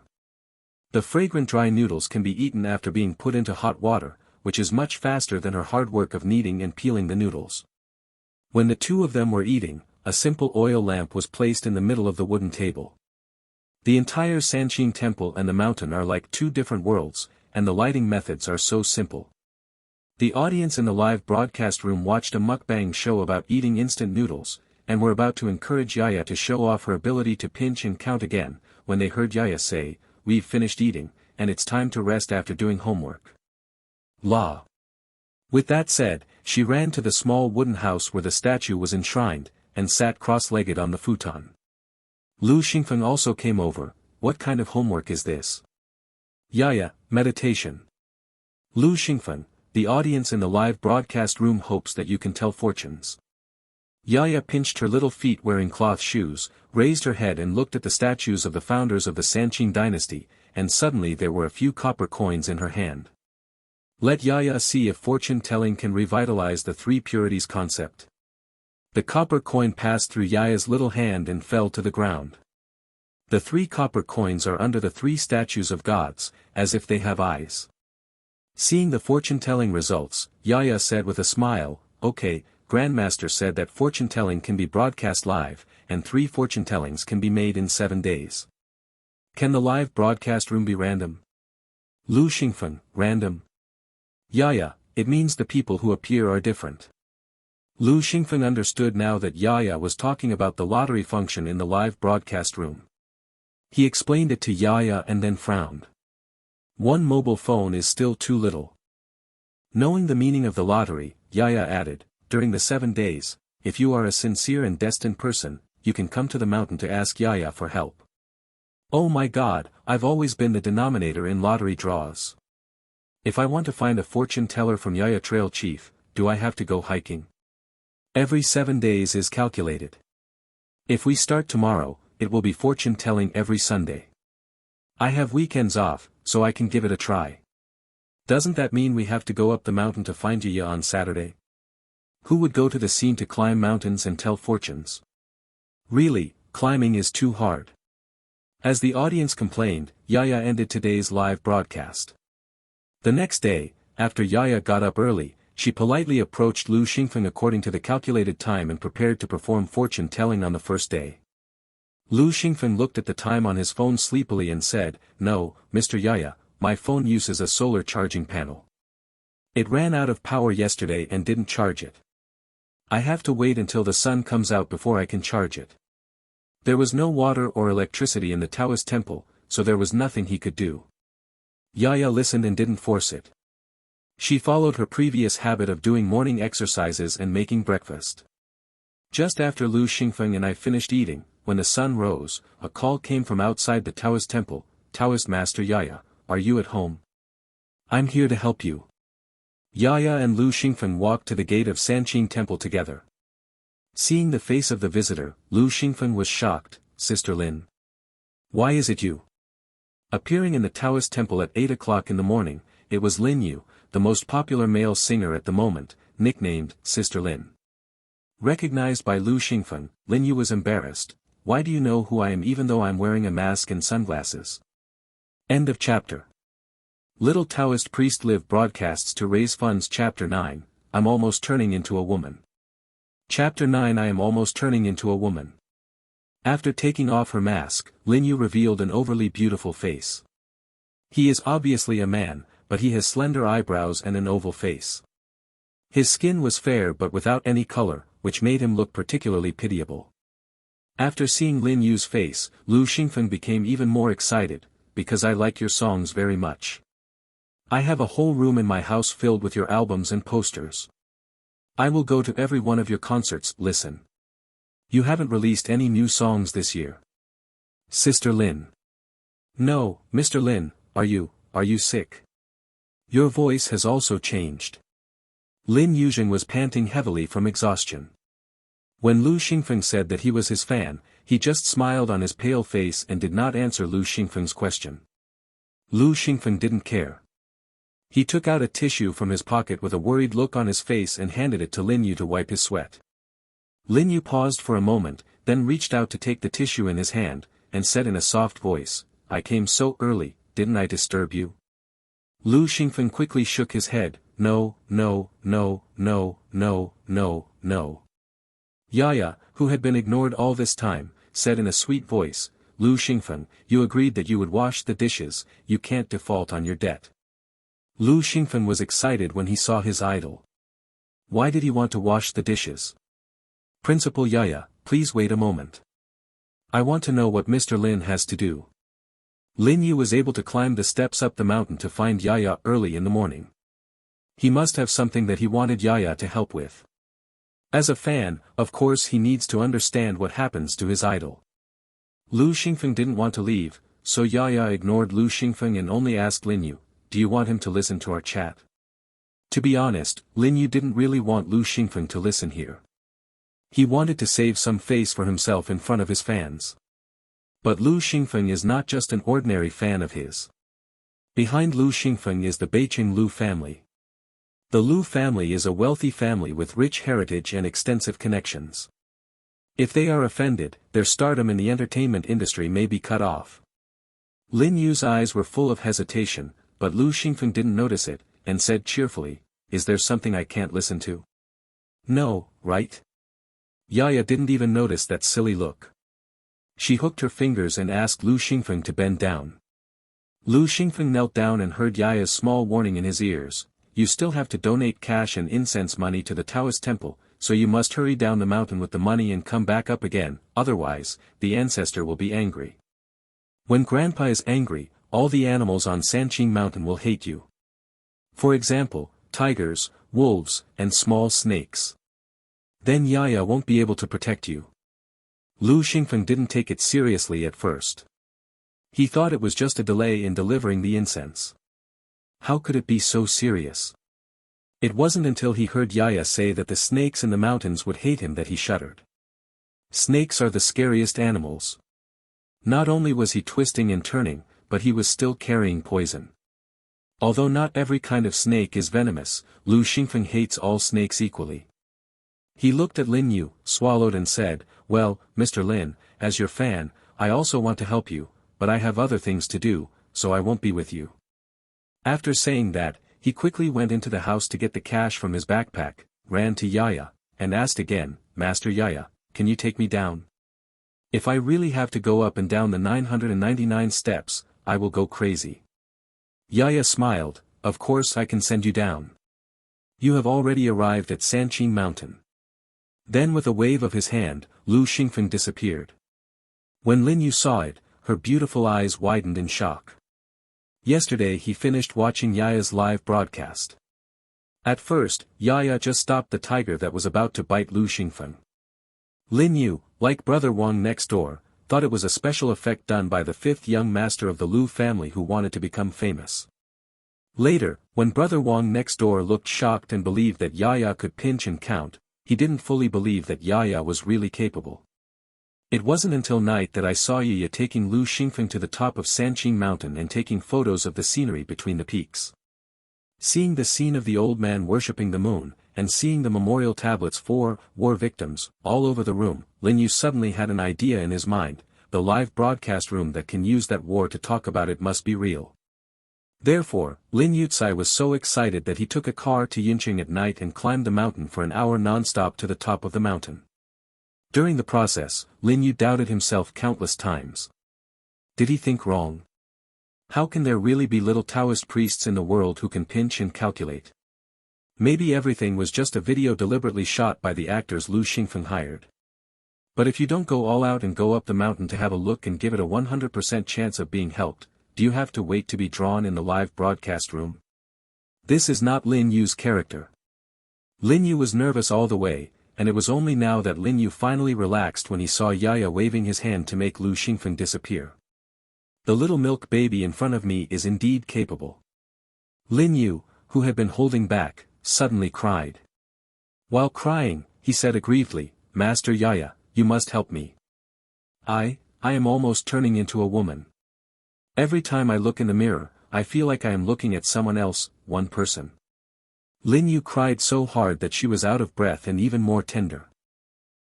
The fragrant dry noodles can be eaten after being put into hot water, which is much faster than her hard work of kneading and peeling the noodles. When the two of them were eating, a simple oil lamp was placed in the middle of the wooden table. The entire Sanqing temple and the mountain are like two different worlds, and the lighting methods are so simple. The audience in the live broadcast room watched a mukbang show about eating instant noodles, and were about to encourage Yaya to show off her ability to pinch and count again, when they heard Yaya say, "We've finished eating, and it's time to rest after doing homework." La. With that said, she ran to the small wooden house where the statue was enshrined, and sat cross-legged on the futon. Lu Xingfeng also came over. "What kind of homework is this?" "Yaya, meditation." Lu Xingfeng, the audience in the live broadcast room hopes that you can tell fortunes. Yaya pinched her little feet wearing cloth shoes, raised her head and looked at the statues of the founders of the Sanqing dynasty, and suddenly there were a few copper coins in her hand. Let Yaya see if fortune-telling can revitalize the three purities concept. The copper coin passed through Yaya's little hand and fell to the ground. The three copper coins are under the three statues of gods, as if they have eyes. Seeing the fortune-telling results, Yaya said with a smile, "Okay, Grandmaster said that fortune-telling can be broadcast live, and 3 fortune-tellings can be made in 7 days. Can the live broadcast room be random?" Lu Xingfeng, "Random?" "Yaya, it means the people who appear are different." Lu Xingfeng understood now that Yaya was talking about the lottery function in the live broadcast room. He explained it to Yaya and then frowned. One mobile phone is still too little. Knowing the meaning of the lottery, Yaya added, "During the 7 days, if you are a sincere and destined person, you can come to the mountain to ask Yaya for help." "Oh my God, I've always been the denominator in lottery draws. If I want to find a fortune teller from Yaya Trail Chief, do I have to go hiking? Every 7 days is calculated. If we start tomorrow, it will be fortune telling every Sunday. I have weekends off, so I can give it a try. Doesn't that mean we have to go up the mountain to find Yaya on Saturday? Who would go to the scene to climb mountains and tell fortunes? Really, climbing is too hard." As the audience complained, Yaya ended today's live broadcast. The next day, after Yaya got up early, she politely approached Lu Xingfeng according to the calculated time and prepared to perform fortune-telling on the first day. Lu Xingfeng looked at the time on his phone sleepily and said, "No, Mr. Yaya, my phone uses a solar charging panel. It ran out of power yesterday and didn't charge it. I have to wait until the sun comes out before I can charge it." There was no water or electricity in the Taoist temple, so there was nothing he could do. Yaya listened and didn't force it. She followed her previous habit of doing morning exercises and making breakfast. Just after Lu Xingfeng and I finished eating, when the sun rose, a call came from outside the Taoist temple. "Taoist Master Yaya, are you at home? I'm here to help you." Yaya and Lu Xingfeng walked to the gate of Sanqing temple together. Seeing the face of the visitor, Lu Xingfeng was shocked. "Sister Lin. Why is it you?" Appearing in the Taoist temple at 8 o'clock in the morning, it was Lin Yu, the most popular male singer at the moment, nicknamed Sister Lin. Recognized by Lu Xingfeng, Lin Yu was embarrassed. "Why do you know who I am even though I'm wearing a mask and sunglasses?" End of chapter. Little Taoist Priest Live broadcasts to raise funds. Chapter 9, I'm almost turning into a woman. Chapter 9, I am almost turning into a woman. After taking off her mask, Lin Yu revealed an overly beautiful face. He is obviously a man, but he has slender eyebrows and an oval face. His skin was fair but without any color, which made him look particularly pitiable. After seeing Lin Yu's face, Lu Xingfeng became even more excited, "Because I like your songs very much. I have a whole room in my house filled with your albums and posters. I will go to every one of your concerts." "Listen. You haven't released any new songs this year." "Sister Lin." "No, Mr. Lin, are you sick? Your voice has also changed." Lin Yuzheng was panting heavily from exhaustion. When Lu Xingfeng said that he was his fan, he just smiled on his pale face and did not answer Lu Xingfeng's question. Lu Xingfeng didn't care. He took out a tissue from his pocket with a worried look on his face and handed it to Lin Yu to wipe his sweat. Lin Yu paused for a moment, then reached out to take the tissue in his hand, and said in a soft voice, "I came so early, didn't I disturb you?" Lu Xingfeng quickly shook his head. no, no, no, no, no, no, no. Yaya, who had been ignored all this time, said in a sweet voice, Lu Xingfeng, you agreed that you would wash the dishes, you can't default on your debt. Lu Xingfeng was excited when he saw his idol. Why did he want to wash the dishes? Principal Yaya, please wait a moment. I want to know what Mr. Lin has to do. Lin Yu was able to climb the steps up the mountain to find Yaya early in the morning. He must have something that he wanted Yaya to help with. As a fan, of course he needs to understand what happens to his idol. Lu Xingfeng didn't want to leave, so Yaya ignored Lu Xingfeng and only asked Lin Yu, do you want him to listen to our chat? To be honest, Lin Yu didn't really want Lu Xingfeng to listen here. He wanted to save some face for himself in front of his fans. But Lu Xingfeng is not just an ordinary fan of his. Behind Lu Xingfeng is the Beiqing Lu family. The Lu family is a wealthy family with rich heritage and extensive connections. If they are offended, their stardom in the entertainment industry may be cut off. Lin Yu's eyes were full of hesitation, but Lu Xingfeng didn't notice it, and said cheerfully, is there something I can't listen to? No, right? Yaya didn't even notice that silly look. She hooked her fingers and asked Lu Xingfeng to bend down. Lu Xingfeng knelt down and heard Yaya's small warning in his ears, you still have to donate cash and incense money to the Taoist temple, so you must hurry down the mountain with the money and come back up again, otherwise, the ancestor will be angry. When Grandpa is angry, all the animals on Sanqing Mountain will hate you. For example, tigers, wolves, and small snakes. Then Yaya won't be able to protect you. Lu Xingfeng didn't take it seriously at first. He thought it was just a delay in delivering the incense. How could it be so serious? It wasn't until he heard Yaya say that the snakes in the mountains would hate him that he shuddered. Snakes are the scariest animals. Not only was he twisting and turning, but he was still carrying poison. Although not every kind of snake is venomous, Lu Xingfeng hates all snakes equally. He looked at Lin Yu, swallowed and said, well, Mr. Lin, as your fan, I also want to help you, but I have other things to do, so I won't be with you. After saying that, he quickly went into the house to get the cash from his backpack, ran to Yaya, and asked again, Master Yaya, can you take me down? If I really have to go up and down the 999 steps, I will go crazy. Yaya smiled, of course I can send you down. You have already arrived at Sanqing Mountain. Then with a wave of his hand, Lu Xingfeng disappeared. When Lin Yu saw it, her beautiful eyes widened in shock. Yesterday he finished watching Yaya's live broadcast. At first, Yaya just stopped the tiger that was about to bite Lu Xingfeng. Lin Yu, like brother Wang next door, thought it was a special effect done by the fifth young master of the Lu family who wanted to become famous. Later, when brother Wang next door looked shocked and believed that Yaya could pinch and count, he didn't fully believe that Yaya was really capable. It wasn't until night that I saw Yaya taking Lu Xingfeng to the top of Sanqing Mountain and taking photos of the scenery between the peaks. Seeing the scene of the old man worshipping the moon, and seeing the memorial tablets for war victims all over the room, Lin Yu suddenly had an idea in his mind, the live broadcast room that can use that war to talk about it must be real. Therefore, Lin Yucai was so excited that he took a car to Yinqing at night and climbed the mountain for an hour non-stop to the top of the mountain. During the process, Lin Yu doubted himself countless times. Did he think wrong? How can there really be little Taoist priests in the world who can pinch and calculate? Maybe everything was just a video deliberately shot by the actors Lu Xingfeng hired. But if you don't go all out and go up the mountain to have a look and give it a 100% chance of being helped, do you have to wait to be drawn in the live broadcast room? This is not Lin Yu's character. Lin Yu was nervous all the way, and it was only now that Lin Yu finally relaxed when he saw Yaya waving his hand to make Lu Xingfeng disappear. The little milk baby in front of me is indeed capable. Lin Yu, who had been holding back, suddenly cried. While crying, he said aggrievedly, Master Yaya, you must help me. I am almost turning into a woman. Every time I look in the mirror, I feel like I am looking at someone else, one person. Lin Yu cried so hard that she was out of breath and even more tender.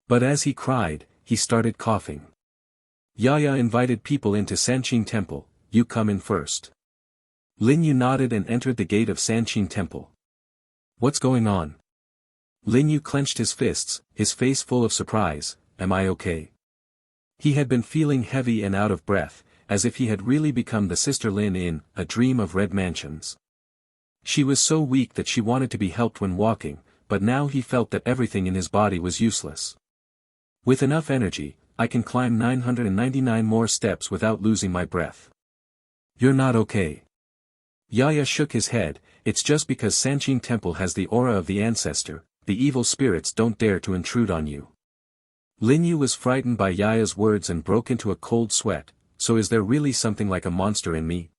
But as he cried, he started coughing. Yaya invited people into Sanqing Temple, you come in first. Lin Yu nodded and entered the gate of Sanqing Temple. What's going on? Lin Yu clenched his fists, his face full of surprise. Am I okay? He had been feeling heavy and out of breath, as if he had really become the Sister Lin in A Dream of Red Mansions. She was so weak that she wanted to be helped when walking, but now he felt that everything in his body was useless. With enough energy, I can climb 999 more steps without losing my breath. You're not okay. Yaya shook his head. It's just because Sanqing Temple has the aura of the ancestor, the evil spirits don't dare to intrude on you. Lin Yu was frightened by Yaya's words and broke into a cold sweat. So is there really something like a monster in me?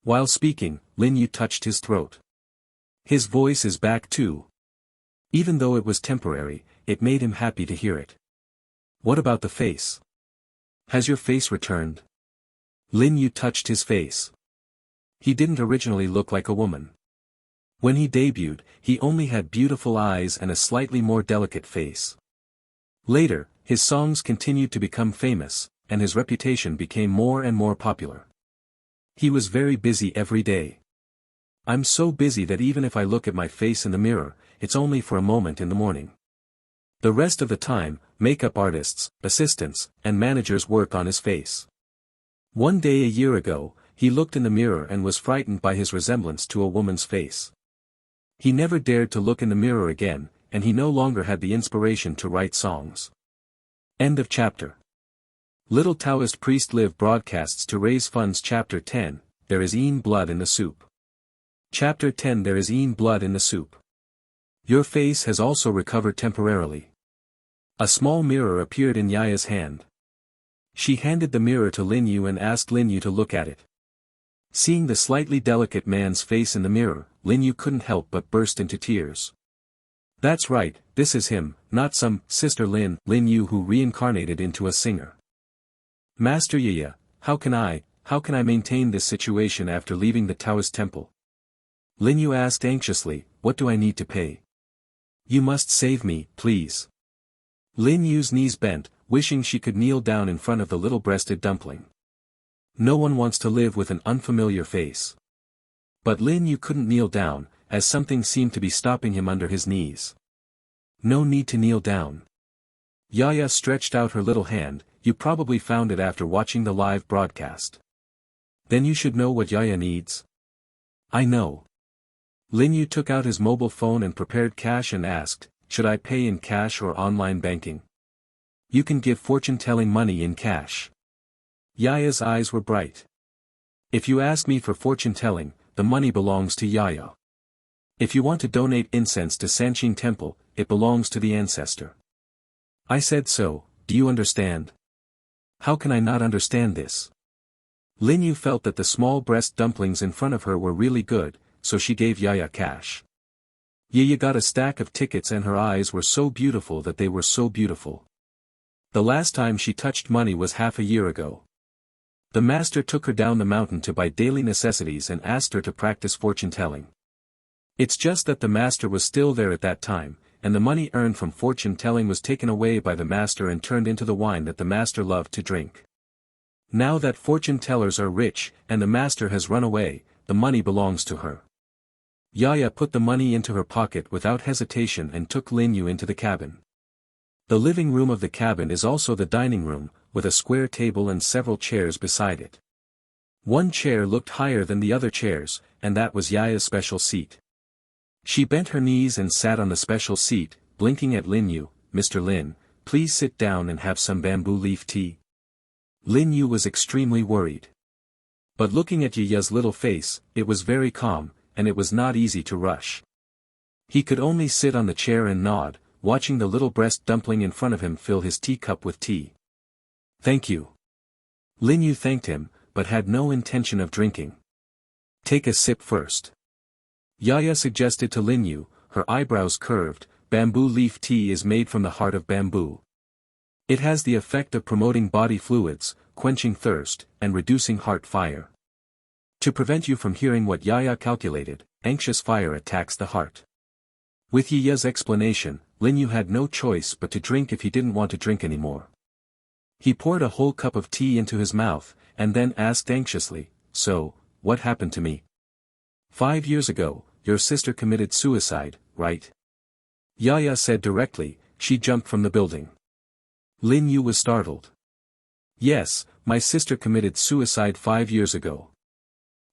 While speaking, Lin Yu touched his throat. His voice is back too. Even though it was temporary, it made him happy to hear it. What about the face? Has your face returned? Lin Yu touched his face. He didn't originally look like a woman. When he debuted, he only had beautiful eyes and a slightly more delicate face. Later, his songs continued to become famous, and his reputation became more and more popular. He was very busy every day. I'm so busy that even if I look at my face in the mirror, it's only for a moment in the morning. The rest of the time, makeup artists, assistants, and managers work on his face. One day a year ago, he looked in the mirror and was frightened by his resemblance to a woman's face. He never dared to look in the mirror again, and he no longer had the inspiration to write songs. End of chapter. Little Taoist Priest Live broadcasts to raise funds. Chapter 10, There is blood in the soup. Chapter 10 There is blood in the soup. Your face has also recovered temporarily. A small mirror appeared in Yaya's hand. She handed the mirror to Lin Yu and asked Lin Yu to look at it. Seeing the slightly delicate man's face in the mirror, Lin Yu couldn't help but burst into tears. That's right, this is him, not some Sister Lin Yu who reincarnated into a singer. Master Yaya, how can I maintain this situation after leaving the Taoist temple? Lin Yu asked anxiously, what do I need to pay? You must save me, please. Lin Yu's knees bent, wishing she could kneel down in front of the little-breasted dumpling. No one wants to live with an unfamiliar face. But Lin Yu couldn't kneel down, as something seemed to be stopping him under his knees. No need to kneel down. Yaya stretched out her little hand. You probably found it after watching the live broadcast. Then you should know what Yaya needs. I know. Lin Yu took out his mobile phone and prepared cash and asked, should I pay in cash or online banking? You can give fortune-telling money in cash. Yaya's eyes were bright. If you ask me for fortune-telling, the money belongs to Yaya. If you want to donate incense to Sanqing Temple, it belongs to the ancestor. I said so, do you understand? How can I not understand this? Lin Yu felt that the small breast dumplings in front of her were really good, so she gave Yaya cash. Yaya got a stack of tickets and her eyes were so beautiful that they were so beautiful. The last time she touched money was half a year ago. The master took her down the mountain to buy daily necessities and asked her to practice fortune-telling. It's just that the master was still there at that time, and the money earned from fortune-telling was taken away by the master and turned into the wine that the master loved to drink. Now that fortune-tellers are rich, and the master has run away, the money belongs to her. Yaya put the money into her pocket without hesitation and took Lin Yu into the cabin. The living room of the cabin is also the dining room, with a square table and several chairs beside it. One chair looked higher than the other chairs, and that was Yaya's special seat. She bent her knees and sat on the special seat, blinking at Lin Yu. Mr. Lin, please sit down and have some bamboo leaf tea. Lin Yu was extremely worried. But looking at Yaya's little face, it was very calm, and it was not easy to rush. He could only sit on the chair and nod, watching the little breast dumpling in front of him fill his teacup with tea. Thank you. Lin Yu thanked him, but had no intention of drinking. Take a sip first. Yaya suggested to Lin Yu, her eyebrows curved. Bamboo leaf tea is made from the heart of bamboo. It has the effect of promoting body fluids, quenching thirst, and reducing heart fire. To prevent you from hearing what Yaya calculated, anxious fire attacks the heart. With Yaya's explanation, Lin Yu had no choice but to drink if he didn't want to drink anymore. He poured a whole cup of tea into his mouth, and then asked anxiously, so, what happened to me? 5 years ago, your sister committed suicide, right? Yaya said directly, she jumped from the building. Lin Yu was startled. Yes, my sister committed suicide 5 years ago.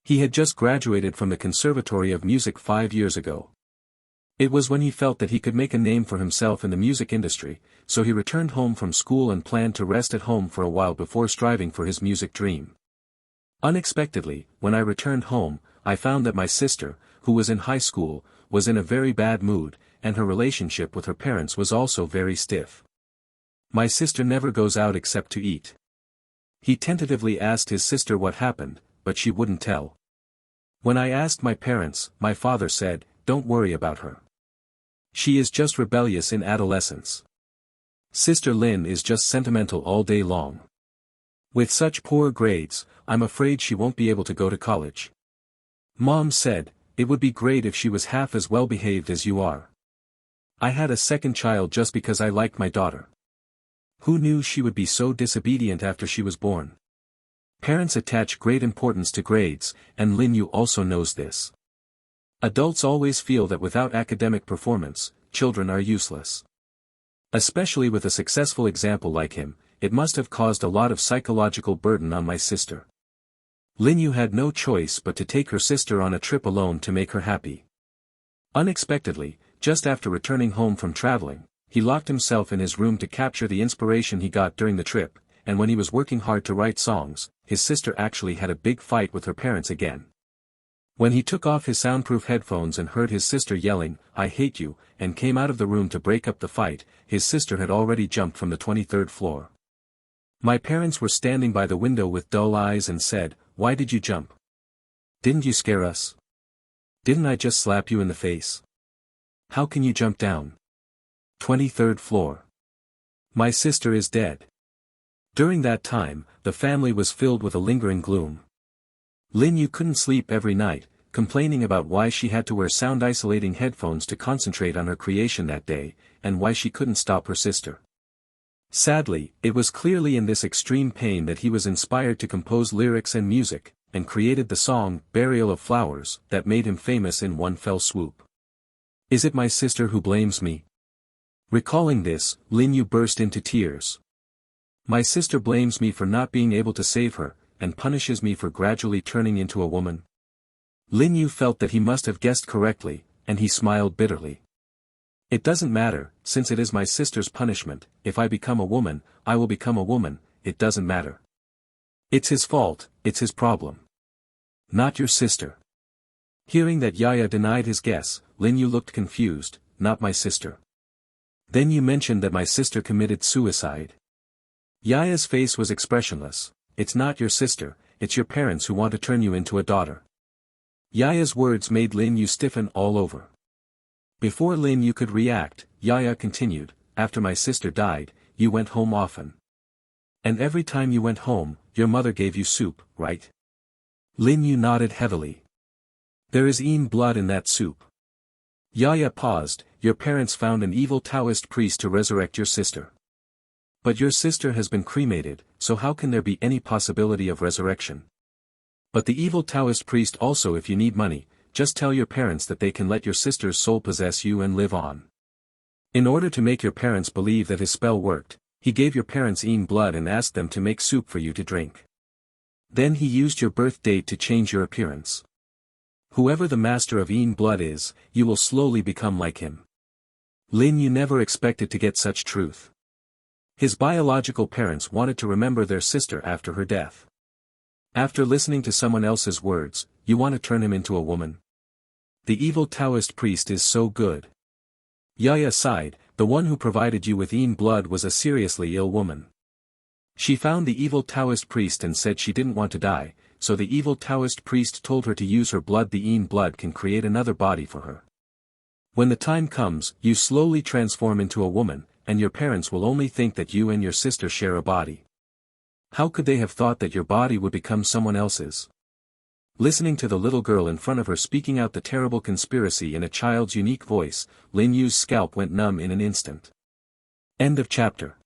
He had just graduated from the Conservatory of Music 5 years ago. It was when he felt that he could make a name for himself in the music industry, so he returned home from school and planned to rest at home for a while before striving for his music dream. Unexpectedly, when I returned home, I found that my sister, who was in high school, was in a very bad mood, and her relationship with her parents was also very stiff. My sister never goes out except to eat. He tentatively asked his sister what happened, but she wouldn't tell. When I asked my parents, my father said, "Don't worry about her. She is just rebellious in adolescence. Sister Lin is just sentimental all day long. With such poor grades, I'm afraid she won't be able to go to college." Mom said, "It would be great if she was half as well behaved as you are. I had a second child just because I liked my daughter. Who knew she would be so disobedient after she was born?" Parents attach great importance to grades, and Lin Yu also knows this. Adults always feel that without academic performance, children are useless. Especially with a successful example like him, it must have caused a lot of psychological burden on my sister. Lin Yu had no choice but to take her sister on a trip alone to make her happy. Unexpectedly, just after returning home from traveling, he locked himself in his room to capture the inspiration he got during the trip, and when he was working hard to write songs, his sister actually had a big fight with her parents again. When he took off his soundproof headphones and heard his sister yelling, "I hate you," and came out of the room to break up the fight, his sister had already jumped from the 23rd floor. My parents were standing by the window with dull eyes and said, "Why did you jump? Didn't you scare us? Didn't I just slap you in the face? How can you jump down? 23rd floor. My sister is dead." During that time, the family was filled with a lingering gloom. Lin Yu couldn't sleep every night, complaining about why she had to wear sound-isolating headphones to concentrate on her creation that day, and why she couldn't stop her sister. Sadly, it was clearly in this extreme pain that he was inspired to compose lyrics and music, and created the song, "Burial of Flowers," that made him famous in one fell swoop. Is it my sister who blames me? Recalling this, Lin Yu burst into tears. My sister blames me for not being able to save her, and punishes me for gradually turning into a woman. Lin Yu felt that he must have guessed correctly, and he smiled bitterly. It doesn't matter, since it is my sister's punishment. If I become a woman, I will become a woman, it doesn't matter. It's his fault, it's his problem. Not your sister. Hearing that Yaya denied his guess, Lin Yu looked confused. Not my sister. Then you mentioned that my sister committed suicide. Yaya's face was expressionless. It's not your sister, it's your parents who want to turn you into a daughter. Yaya's words made Lin Yu stiffen all over. Before Lin Yu could react, Yaya continued, "After my sister died, you went home often. And every time you went home, your mother gave you soup, right?" Lin Yu nodded heavily. "There is Yin blood in that soup." Yaya paused. "Your parents found an evil Taoist priest to resurrect your sister. But your sister has been cremated, so how can there be any possibility of resurrection? But the evil Taoist priest also, if you need money, just tell your parents that they can let your sister's soul possess you and live on." In order to make your parents believe that his spell worked, he gave your parents Yin blood and asked them to make soup for you to drink. Then he used your birth date to change your appearance. Whoever the master of Yin blood is, you will slowly become like him. Lin Yu never expected to get such truth. His biological parents wanted to remember their sister after her death. After listening to someone else's words, you want to turn him into a woman? The evil Taoist priest is so good. Yaya sighed. The one who provided you with Yin blood was a seriously ill woman. She found the evil Taoist priest and said she didn't want to die, so the evil Taoist priest told her to use her blood. The Yin blood can create another body for her. When the time comes, you slowly transform into a woman, and your parents will only think that you and your sister share a body. How could they have thought that your body would become someone else's? Listening to the little girl in front of her speaking out the terrible conspiracy in a child's unique voice, Lin Yu's scalp went numb in an instant. End of chapter.